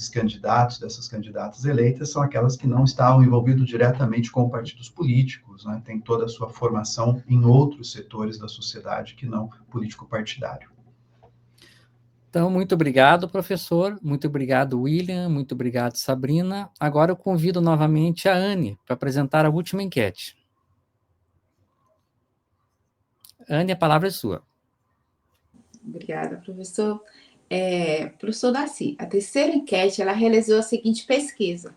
candidatos, dessas candidatas eleitas, são aquelas que não estavam envolvidos diretamente com partidos políticos, né? Tem toda a sua formação em outros setores da sociedade que não político-partidário. Então, muito obrigado, professor. Muito obrigado, William. Muito obrigado, Sabrina. Agora eu convido novamente a Anne para apresentar a última enquete. Anne, a palavra é sua. Obrigada, professor. Professor Daci, a terceira enquete, ela realizou a seguinte pesquisa.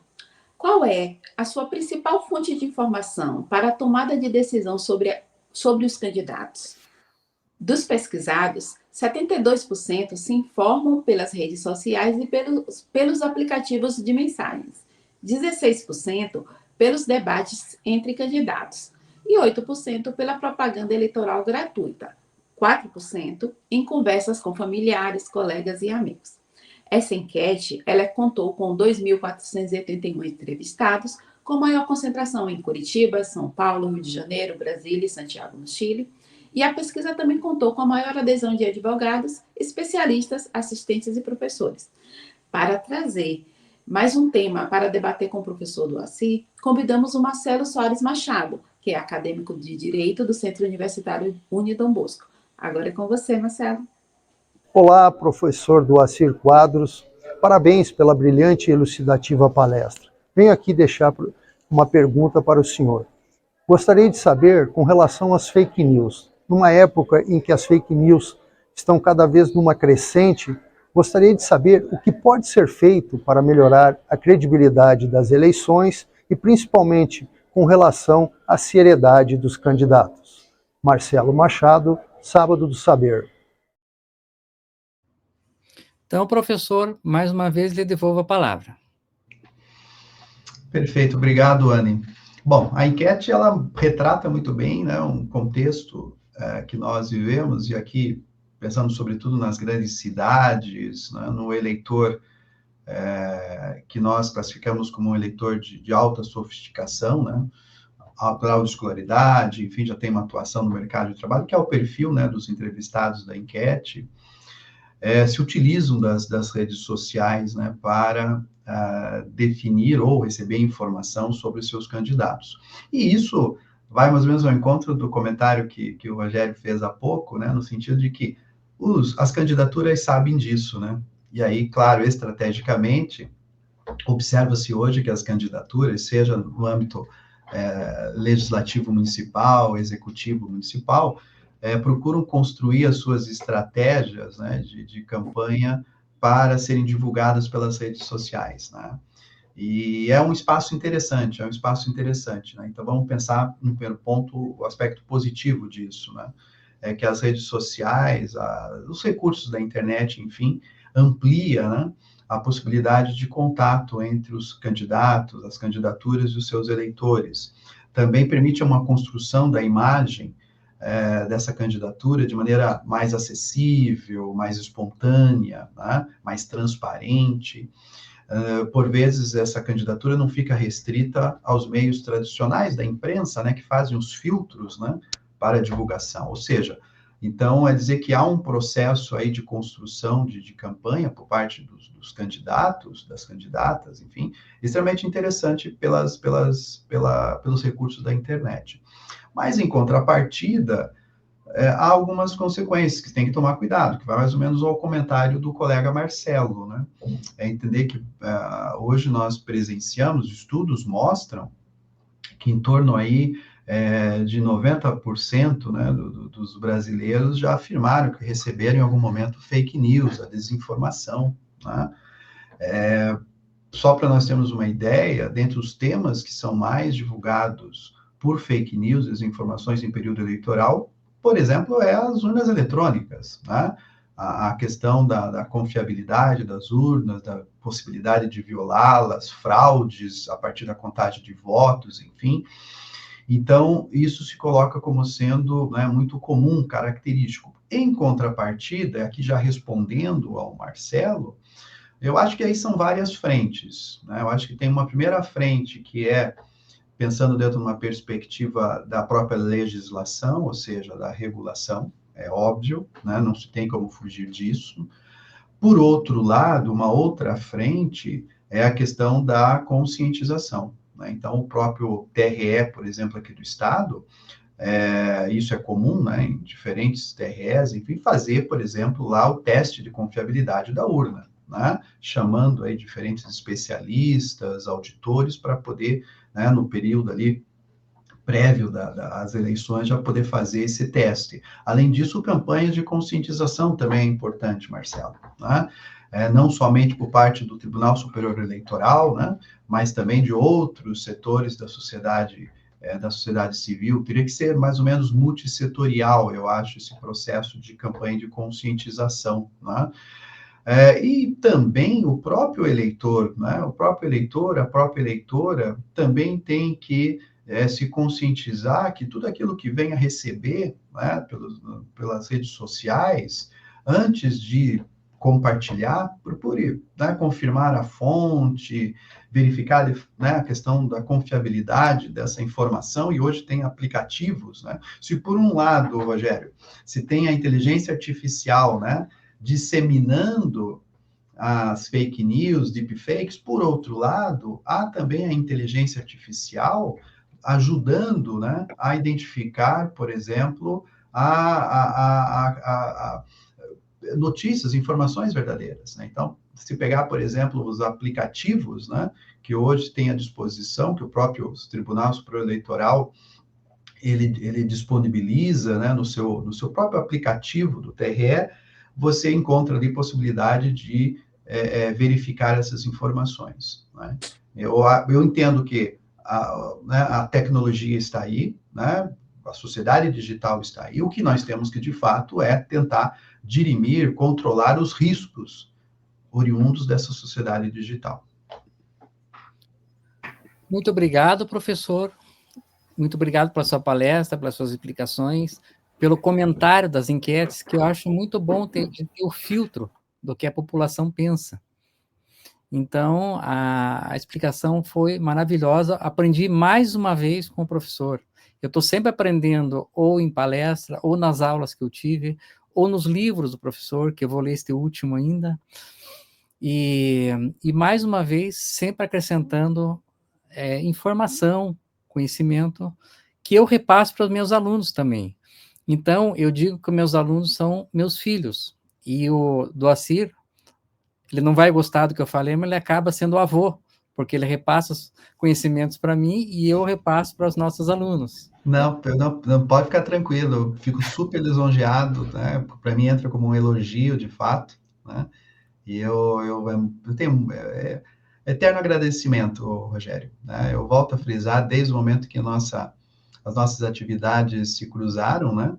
Qual é a sua principal fonte de informação para a tomada de decisão sobre os candidatos? Dos pesquisados, 72% se informam pelas redes sociais e pelos aplicativos de mensagens, 16% pelos debates entre candidatos e 8% pela propaganda eleitoral gratuita, 4% em conversas com familiares, colegas e amigos. Essa enquete, ela contou com 2.481 entrevistados, com maior concentração em Curitiba, São Paulo, Rio de Janeiro, Brasília e Santiago, no Chile. E a pesquisa também contou com a maior adesão de advogados, especialistas, assistentes e professores. Para trazer mais um tema para debater com o professor Doaci, convidamos o Marcelo Soares Machado, que é acadêmico de Direito do Centro Universitário Unidom Bosco. Agora é com você, Marcelo. Olá, professor Doacir Quadros. Parabéns pela brilhante e elucidativa palestra. Venho aqui deixar uma pergunta para o senhor. Gostaria de saber com relação às fake news. Numa época em que as fake news estão cada vez numa crescente, gostaria de saber o que pode ser feito para melhorar a credibilidade das eleições e principalmente com relação à seriedade dos candidatos. Marcelo Machado, Sábado do Saber. Então, professor, mais uma vez lhe devolvo a palavra. Perfeito, obrigado, Anne. Bom, a enquete, ela retrata muito bem, né, um contexto que nós vivemos, e aqui pensando sobretudo nas grandes cidades, né, no eleitor que nós classificamos como um eleitor de alta sofisticação, né, alto grau de escolaridade, enfim, já tem uma atuação no mercado de trabalho, que é o perfil, né, dos entrevistados da enquete, se utilizam das redes sociais, né, para definir ou receber informação sobre os seus candidatos. E isso vai mais ou menos ao encontro do comentário que o Rogério fez há pouco, né, no sentido de que as candidaturas sabem disso, né? E aí, claro, estrategicamente, observa-se hoje que as candidaturas, seja no âmbito legislativo municipal, executivo municipal, procuram construir as suas estratégias, né, de campanha para serem divulgadas pelas redes sociais, né? E é um espaço interessante, né? Então, vamos pensar, no primeiro ponto, o aspecto positivo disso, né? É que as redes sociais, os recursos da internet, enfim, amplia, né, a possibilidade de contato entre os candidatos, as candidaturas e os seus eleitores. Também permite uma construção da imagem dessa candidatura de maneira mais acessível, mais espontânea, né, mais transparente. Por vezes, essa candidatura não fica restrita aos meios tradicionais da imprensa, né, que fazem os filtros, né, para a divulgação. Ou seja, então, é dizer que há um processo aí de construção de campanha por parte dos candidatos, das candidatas, enfim, extremamente interessante pelos recursos da internet. Mas, em contrapartida, há algumas consequências que tem que tomar cuidado, que vai mais ou menos ao comentário do colega Marcelo, né? É entender que hoje nós presenciamos, estudos mostram que em torno aí de 90%, né, dos brasileiros já afirmaram que receberam em algum momento fake news, a desinformação, né? Só para nós termos uma ideia, dentre os temas que são mais divulgados por fake news, desinformações em período eleitoral, por exemplo, as urnas eletrônicas, né? A questão da confiabilidade das urnas, da possibilidade de violá-las, fraudes a partir da contagem de votos, enfim. Então, isso se coloca como sendo, né, muito comum, característico. Em contrapartida, aqui já respondendo ao Marcelo, eu acho que aí são várias frentes, né? Eu acho que tem uma primeira frente que é pensando dentro de uma perspectiva da própria legislação, ou seja, da regulação, é óbvio, né? Não se tem como fugir disso. Por outro lado, uma outra frente é a questão da conscientização, né? Então, o próprio TRE, por exemplo, aqui do Estado, isso é comum, né, em diferentes TREs, enfim, fazer, por exemplo, lá o teste de confiabilidade da urna, né? Chamando aí diferentes especialistas, auditores, para poder, né, no período ali prévio das eleições, já poder fazer esse teste. Além disso, campanhas de conscientização também é importante, Marcelo, né? Não somente por parte do Tribunal Superior Eleitoral, né, mas também de outros setores da sociedade civil. Teria que ser mais ou menos multissetorial, eu acho, esse processo de campanha de conscientização, né? E também o próprio eleitor, né? O próprio eleitor, a própria eleitora também tem que se conscientizar que tudo aquilo que vem a receber, né, pelas redes sociais, antes de compartilhar, procure, né, confirmar a fonte, verificar, né, a questão da confiabilidade dessa informação, e hoje tem aplicativos, né? Se por um lado, Rogério, se tem a inteligência artificial, né, disseminando as fake news, deepfakes, por outro lado, há também a inteligência artificial ajudando, né, a identificar, por exemplo, a notícias, informações verdadeiras, né? Então, se pegar, por exemplo, os aplicativos, né, que hoje tem à disposição, que o próprio Tribunal Superior Eleitoral ele disponibiliza, né, no seu próprio aplicativo do TRE, você encontra ali possibilidade de verificar essas informações, né? Eu entendo que a tecnologia está aí, né? A sociedade digital está aí. O que nós temos que, de fato, é tentar dirimir, controlar os riscos oriundos dessa sociedade digital. Muito obrigado, professor. Muito obrigado pela sua palestra, pelas suas explicações, pelo comentário das enquetes, que eu acho muito bom ter o filtro do que a população pensa. Então, a explicação foi maravilhosa. Aprendi mais uma vez com o professor. Eu estou sempre aprendendo, ou em palestra, ou nas aulas que eu tive, ou nos livros do professor, que eu vou ler este último ainda. E mais uma vez, sempre acrescentando informação, conhecimento, que eu repasso para os meus alunos também. Então, eu digo que meus alunos são meus filhos. E o Doacir, ele não vai gostar do que eu falei, mas ele acaba sendo avô, porque ele repassa os conhecimentos para mim e eu repasso para os nossos alunos. Não pode ficar tranquilo, eu fico super lisonjeado, né? Para mim entra como um elogio, de fato, né? E eu tenho eterno agradecimento, Rogério, né? Eu volto a frisar, desde o momento que as nossas atividades se cruzaram, né?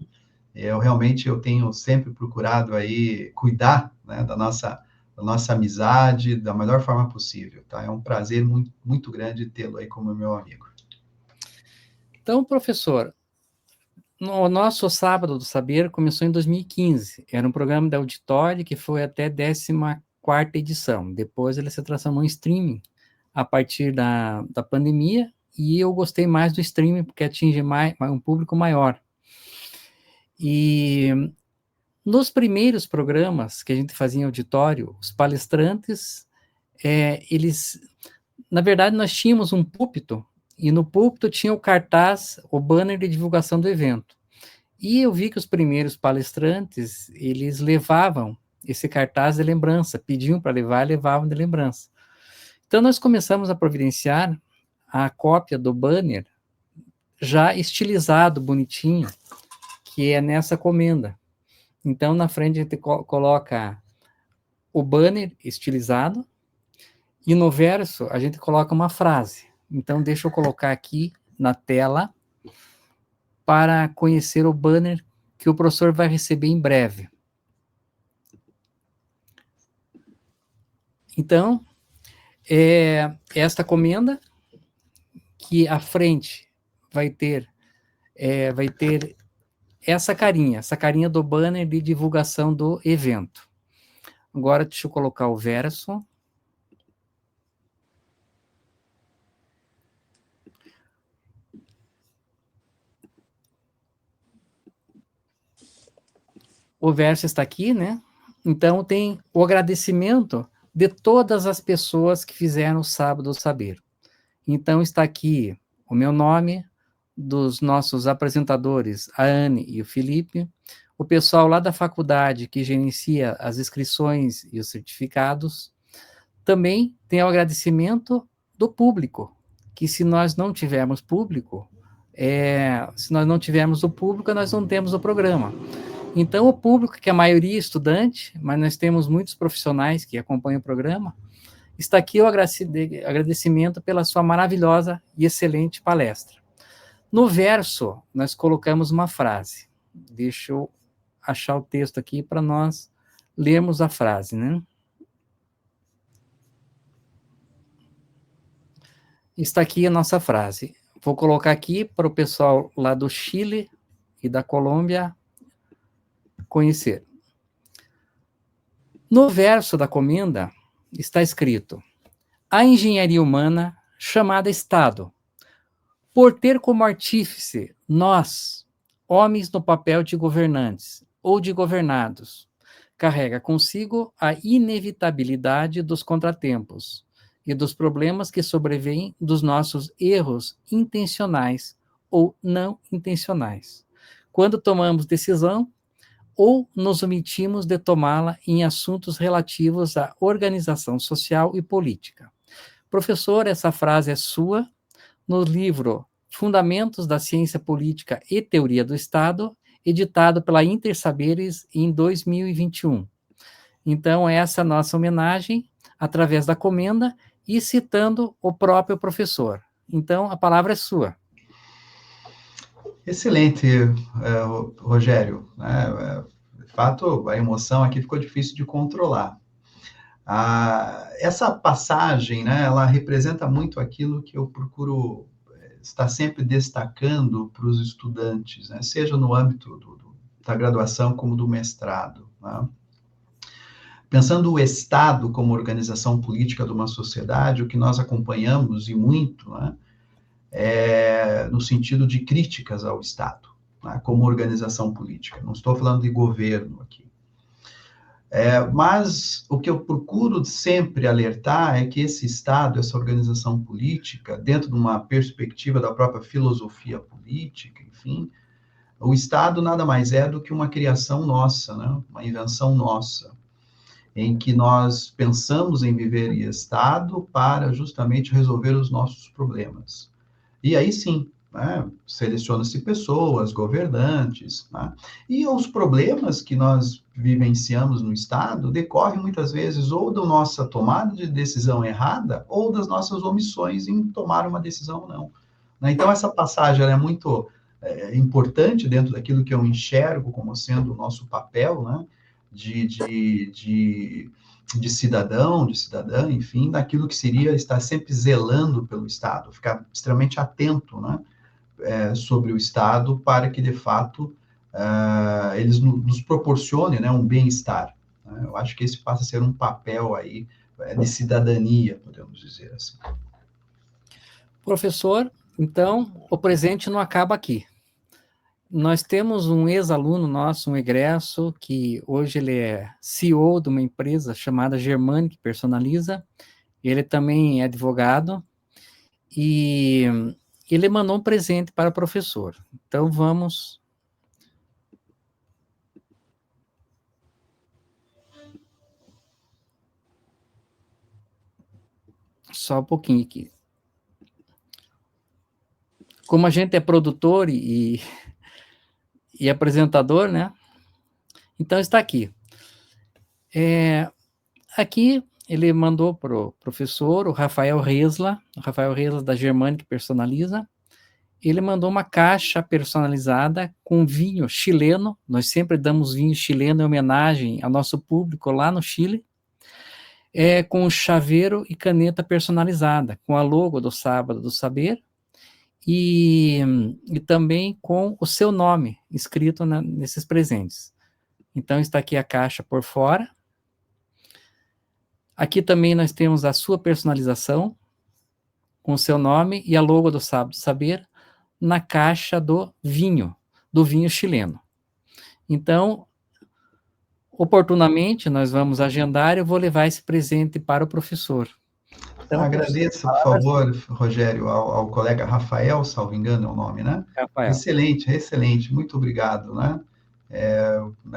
Eu tenho sempre procurado aí cuidar, né, da nossa amizade da melhor forma possível, tá? É um prazer muito, muito grande tê-lo aí como meu amigo. Então, professor, o nosso Sábado do Saber começou em 2015. Era um programa da Auditório que foi até a 14ª edição. Depois ele se transformou em streaming a partir da pandemia, e eu gostei mais do streaming porque atinge um público maior. E nos primeiros programas que a gente fazia em auditório, os palestrantes, na verdade, nós tínhamos um púlpito, e no púlpito tinha o cartaz, o banner de divulgação do evento. E eu vi que os primeiros palestrantes, eles levavam esse cartaz de lembrança, pediam para levar e levavam de lembrança. Então, nós começamos a providenciar a cópia do banner já estilizado, bonitinho, que é nessa comenda. Então, na frente a gente coloca o banner estilizado, e no verso a gente coloca uma frase. Então, deixa eu colocar aqui na tela para conhecer o banner que o professor vai receber em breve. Então, esta comenda, que à frente vai ter essa carinha do banner de divulgação do evento. Agora, deixa eu colocar o verso. O verso está aqui, né? Então, tem o agradecimento de todas as pessoas que fizeram o Sábado do Saber. Então, está aqui o meu nome, dos nossos apresentadores, a Anne e o Felipe, o pessoal lá da faculdade que gerencia as inscrições e os certificados. Também tem o agradecimento do público, que se nós não tivermos público, se nós não tivermos o público, nós não temos o programa. Então, o público, que a maioria é estudante, mas nós temos muitos profissionais que acompanham o programa, está aqui o agradecimento pela sua maravilhosa e excelente palestra. No verso, nós colocamos uma frase. Deixa eu achar o texto aqui para nós lermos a frase, né? Está aqui a nossa frase. Vou colocar aqui para o pessoal lá do Chile e da Colômbia conhecer. No verso da comenda está escrito: a engenharia humana, chamada Estado, por ter como artífice nós, homens no papel de governantes ou de governados, carrega consigo a inevitabilidade dos contratempos e dos problemas que sobrevêm dos nossos erros intencionais ou não intencionais, quando tomamos decisão ou nos omitimos de tomá-la em assuntos relativos à organização social e política. Professor, essa frase é sua, no livro Fundamentos da Ciência Política e Teoria do Estado, editado pela Intersaberes em 2021. Então, essa é a nossa homenagem, através da comenda, e citando o próprio professor. Então, a palavra é sua. Excelente, Rogério. De fato, a emoção aqui ficou difícil de controlar. Essa passagem, né, ela representa muito aquilo que eu procuro estar sempre destacando para os estudantes, né, seja no âmbito da graduação como do mestrado, né? Pensando o Estado como organização política de uma sociedade, o que nós acompanhamos, e muito, né, no sentido de críticas ao Estado, né, como organização política. Não estou falando de governo aqui. Mas o que eu procuro sempre alertar é que esse Estado, essa organização política, dentro de uma perspectiva da própria filosofia política, enfim, o Estado nada mais é do que uma criação nossa, né, uma invenção nossa, em que nós pensamos em viver em Estado para justamente resolver os nossos problemas. E aí sim, né, seleciona-se pessoas, governantes, né, e os problemas que nós vivenciamos no Estado decorrem muitas vezes ou da nossa tomada de decisão errada ou das nossas omissões em tomar uma decisão ou não. Né? Então, essa passagem ela é muito importante dentro daquilo que eu enxergo como sendo o nosso papel, né, de cidadão, de cidadã, enfim, daquilo que seria estar sempre zelando pelo Estado, ficar extremamente atento, né, sobre o Estado para que, de fato, eles nos proporcionem, né, um bem-estar. Né? Eu acho que esse passa a ser um papel aí de cidadania, podemos dizer assim. Professor, então, o presente não acaba aqui. Nós temos um ex-aluno nosso, um egresso, que hoje ele é CEO de uma empresa chamada Germanic Personaliza. Ele também é advogado e ele mandou um presente para o professor. Então, vamos... Só um pouquinho aqui. Como a gente é produtor e apresentador, né? Então, está aqui. Aqui, ele mandou para o professor, o Rafael Resla da Germanic Personaliza. Ele mandou uma caixa personalizada com vinho chileno. Nós sempre damos vinho chileno em homenagem ao nosso público lá no Chile. Com chaveiro e caneta personalizada, com a logo do Sábado do Saber. E também com o seu nome escrito nesses presentes. Então, está aqui a caixa por fora. Aqui também nós temos a sua personalização, com o seu nome e a logo do Sábado do Saber, na caixa do vinho chileno. Então, oportunamente, nós vamos agendar e eu vou levar esse presente para o professor. Então, agradeço, por favor, Rogério, ao colega Rafael, salvo engano é o nome, né? Rafael. Excelente, excelente, muito obrigado, né?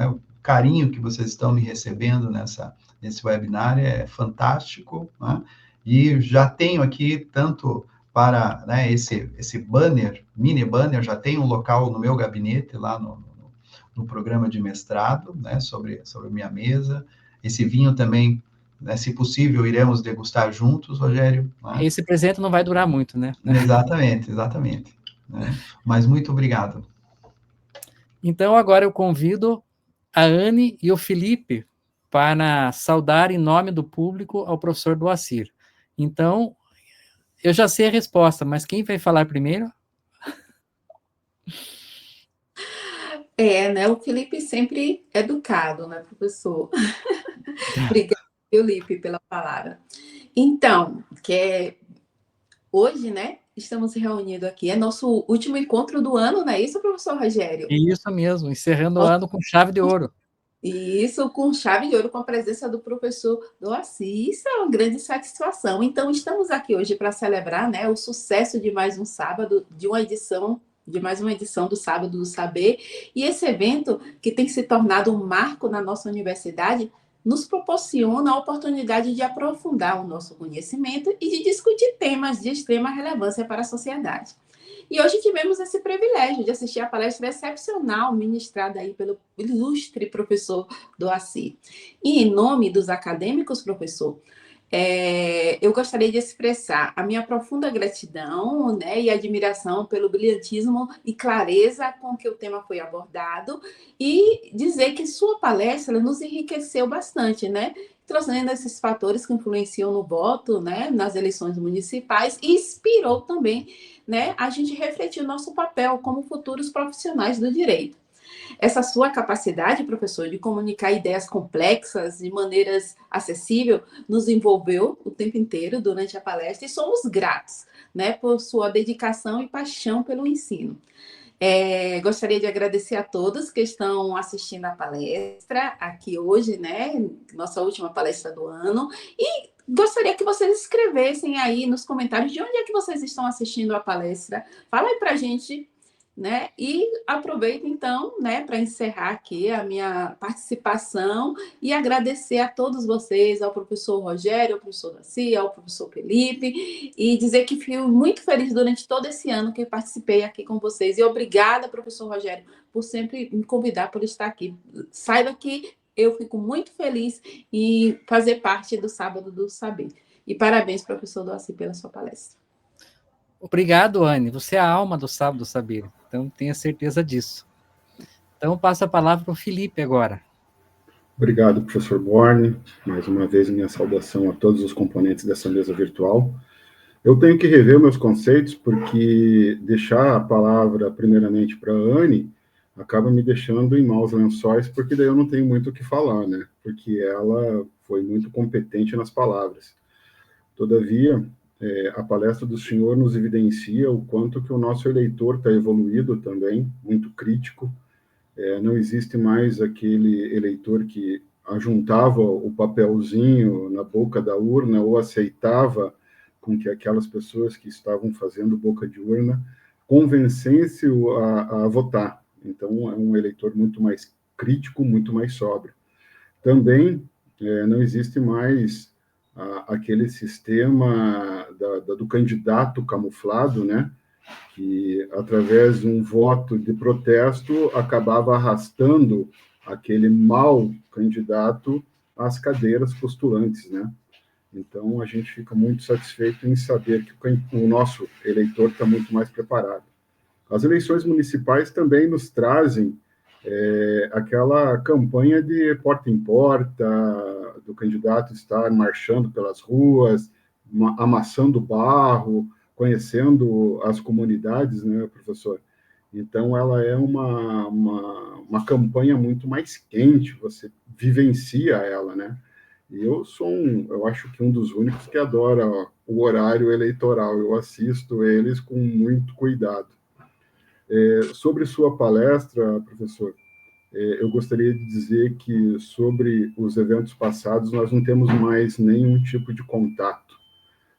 O carinho que vocês estão me recebendo nesse webinar é fantástico, né? E já tenho aqui tanto para, né, esse banner, mini banner, já tem um local no meu gabinete, lá no programa de mestrado, né, sobre minha mesa. Esse vinho também, né, se possível, iremos degustar juntos, Rogério. Né? Esse presente não vai durar muito, né? Exatamente, exatamente. Né? Mas muito obrigado. Então, agora eu convido a Anne e o Felipe para saudar em nome do público ao professor Doacir. Então, eu já sei a resposta, mas quem vai falar primeiro? Né? O Felipe sempre educado, né, professor? Obrigada, Felipe, pela palavra. Então, hoje, né, estamos reunidos aqui, é nosso último encontro do ano, não é isso, professor Rogério? Isso mesmo, encerrando o ano com chave de ouro. E isso com chave de ouro, com a presença do professor Doacir. Isso é uma grande satisfação. Então, estamos aqui hoje para celebrar, né, o sucesso de mais um sábado, de mais uma edição do Sábado do Saber. E esse evento, que tem se tornado um marco na nossa universidade, nos proporciona a oportunidade de aprofundar o nosso conhecimento e de discutir temas de extrema relevância para a sociedade. E hoje tivemos esse privilégio de assistir a palestra excepcional ministrada aí pelo ilustre professor Doacir. E em nome dos acadêmicos, professor, eu gostaria de expressar a minha profunda gratidão, né, e admiração pelo brilhantismo e clareza com que o tema foi abordado e dizer que sua palestra nos enriqueceu bastante, né, trazendo esses fatores que influenciam no voto, né, nas eleições municipais e inspirou também, né, a gente refletir o nosso papel como futuros profissionais do direito. Essa sua capacidade, professor, de comunicar ideias complexas de maneiras acessíveis, nos envolveu o tempo inteiro durante a palestra e somos gratos, né, por sua dedicação e paixão pelo ensino. Gostaria de agradecer a todos que estão assistindo a palestra aqui hoje, né, nossa última palestra do ano, e gostaria que vocês escrevessem aí nos comentários de onde é que vocês estão assistindo a palestra. Fala aí para a gente, né? E aproveito, então, né, para encerrar aqui a minha participação e agradecer a todos vocês, ao professor Rogério, ao professor Doacir, ao professor Felipe, e dizer que fui muito feliz durante todo esse ano que participei aqui com vocês. E obrigada, professor Rogério, por sempre me convidar por estar aqui. Saiba que eu fico muito feliz em fazer parte do Sábado do Saber. E parabéns, professor Doacir, pela sua palestra. Obrigado, Anne. Você é a alma do Sábado do Saber, então tenha certeza disso. Então, passo a palavra para o Felipe agora. Obrigado, professor Borne. Mais uma vez, minha saudação a todos os componentes dessa mesa virtual. Eu tenho que rever meus conceitos, porque deixar a palavra primeiramente para a Anne acaba me deixando em maus lençóis, porque daí eu não tenho muito o que falar, né? Porque ela foi muito competente nas palavras. Todavia, a palestra do senhor nos evidencia o quanto que o nosso eleitor está evoluído também, muito crítico. Não existe mais aquele eleitor que ajuntava o papelzinho na boca da urna ou aceitava com que aquelas pessoas que estavam fazendo boca de urna convencessem-o a votar. Então, é um eleitor muito mais crítico, muito mais sóbrio. Também não existe mais aquele sistema do candidato camuflado, né, que, através de um voto de protesto, acabava arrastando aquele mau candidato às cadeiras postulantes, né? Então, a gente fica muito satisfeito em saber que o nosso eleitor está muito mais preparado. As eleições municipais também nos trazem aquela campanha de porta em porta, do candidato estar marchando pelas ruas, amassando barro, conhecendo as comunidades, né, professor? Então, ela é uma campanha muito mais quente, você vivencia ela, né? E eu acho que um dos únicos que adora o horário eleitoral, eu assisto eles com muito cuidado. Sobre sua palestra, professor, eu gostaria de dizer que sobre os eventos passados nós não temos mais nenhum tipo de contato.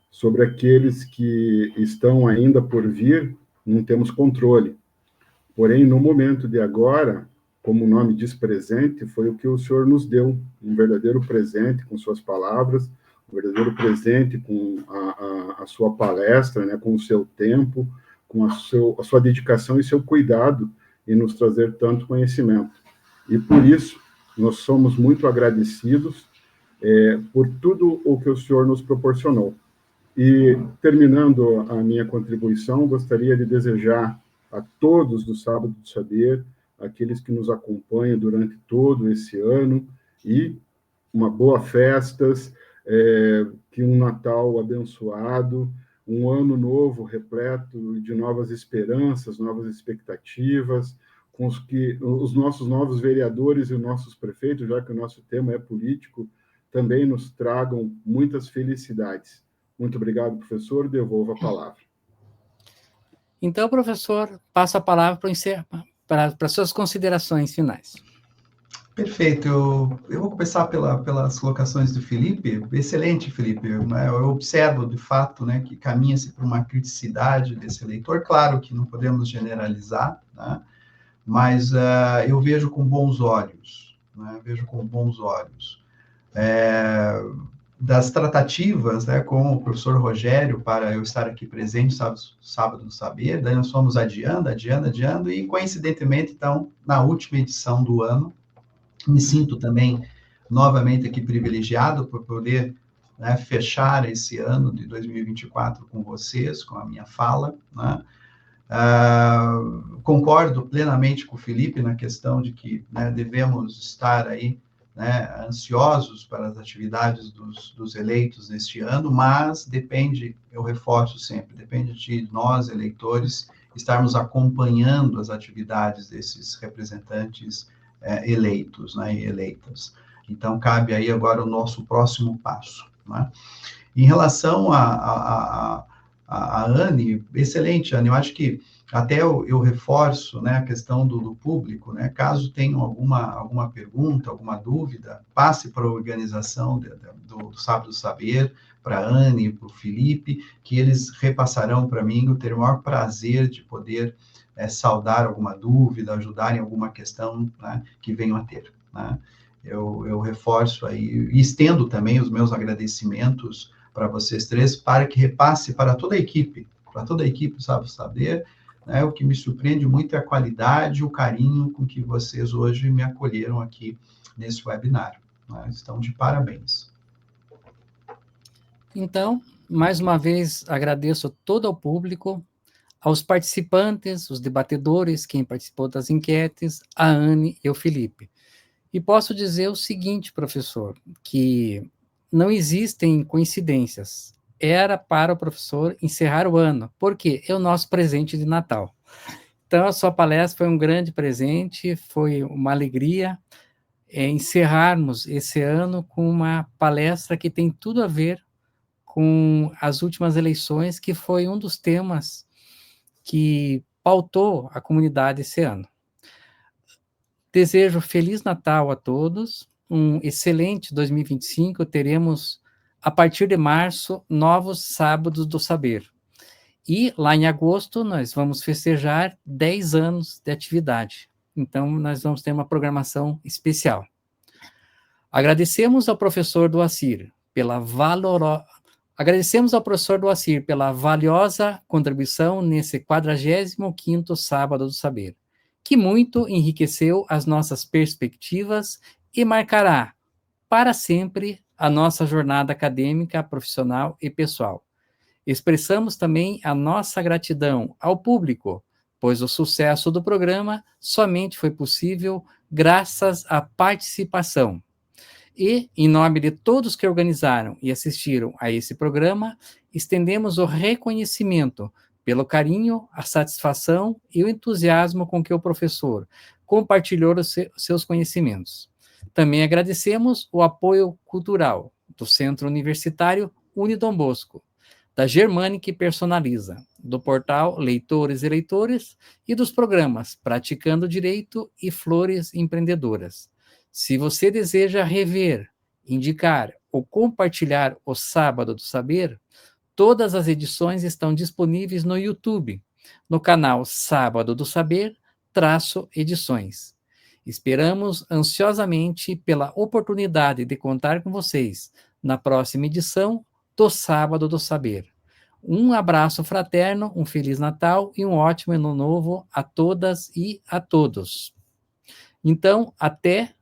Sobre aqueles que estão ainda por vir, não temos controle. Porém, no momento de agora, como o nome diz presente, foi o que o senhor nos deu, um verdadeiro presente com suas palavras, verdadeiro presente com a sua palestra, né, com o seu tempo, com a sua dedicação e seu cuidado em nos trazer tanto conhecimento. E por isso, nós somos muito agradecidos por tudo o que o senhor nos proporcionou. E, terminando a minha contribuição, gostaria de desejar a todos do Sábado do Saber, aqueles que nos acompanham durante todo esse ano, e uma boa festas, que um Natal abençoado, um ano novo repleto de novas esperanças, novas expectativas, com os nossos novos vereadores e os nossos prefeitos, já que o nosso tema é político, também nos tragam muitas felicidades. Muito obrigado, professor. Devolvo a palavra. Então, professor, passo a palavra para suas considerações finais. Perfeito. Eu vou começar pelas colocações do Felipe. Excelente, Felipe. Eu observo, de fato, né, que caminha-se por uma criticidade desse eleitor. Claro que não podemos generalizar, né, mas eu vejo com bons olhos. Né, vejo com bons olhos. Das tratativas, né, com o professor Rogério para eu estar aqui presente sábado do Saber, daí nós fomos adiando, e coincidentemente, então, na última edição do ano, me sinto também novamente aqui privilegiado por poder, né, fechar esse ano de 2024 com vocês, com a minha fala, né? Concordo plenamente com o Felipe na questão de que, né, devemos estar aí, né, ansiosos para as atividades dos eleitos neste ano, mas depende, eu reforço sempre, depende de nós, eleitores, estarmos acompanhando as atividades desses representantes eleitos, né, e eleitas. Então, cabe aí agora o nosso próximo passo. Né? Em relação a Anne, excelente, Anne, eu acho que até eu reforço, né, a questão do público, né, caso tenham alguma pergunta, alguma dúvida, passe para a organização do Sábado do Saber, para a Anne e para o Felipe, que eles repassarão para mim, eu terei o maior prazer de poder saudar alguma dúvida, ajudar em alguma questão, né, que venham a ter. Né? Eu reforço aí, e estendo também os meus agradecimentos para vocês três, para que repasse para toda a equipe, Sábado do Saber. Né, o que me surpreende muito é a qualidade, o carinho com que vocês hoje me acolheram aqui nesse webinar. Né? Estão de parabéns. Então, mais uma vez, agradeço todo ao público, aos participantes, os debatedores, quem participou das enquetes, a Anne e o Felipe. E posso dizer o seguinte, professor, que não existem coincidências. Era para o professor encerrar o ano, porque é o nosso presente de Natal. Então, a sua palestra foi um grande presente, foi uma alegria encerrarmos esse ano com uma palestra que tem tudo a ver com as últimas eleições, que foi um dos temas que pautou a comunidade esse ano. Desejo Feliz Natal a todos, um excelente 2025, teremos, a partir de março, novos Sábados do Saber. E lá em agosto nós vamos festejar 10 anos de atividade. Então nós vamos ter uma programação especial. Agradecemos ao professor Doacir pela valiosa contribuição nesse 45º Sábado do Saber, que muito enriqueceu as nossas perspectivas e marcará para sempre a nossa jornada acadêmica, profissional e pessoal. Expressamos também a nossa gratidão ao público, pois o sucesso do programa somente foi possível graças à participação. E, em nome de todos que organizaram e assistiram a esse programa, estendemos o reconhecimento pelo carinho, a satisfação e o entusiasmo com que o professor compartilhou os seus conhecimentos. Também agradecemos o apoio cultural do Centro Universitário Unidom Bosco, da Germânica Personaliza, do portal Leitores e Leitores e dos programas Praticando Direito e Flores Empreendedoras. Se você deseja rever, indicar ou compartilhar o Sábado do Saber, todas as edições estão disponíveis no YouTube, no canal Sábado do Saber, Edições. Esperamos ansiosamente pela oportunidade de contar com vocês na próxima edição do Sábado do Saber. Um abraço fraterno, um Feliz Natal e um ótimo Ano Novo a todas e a todos. Então, até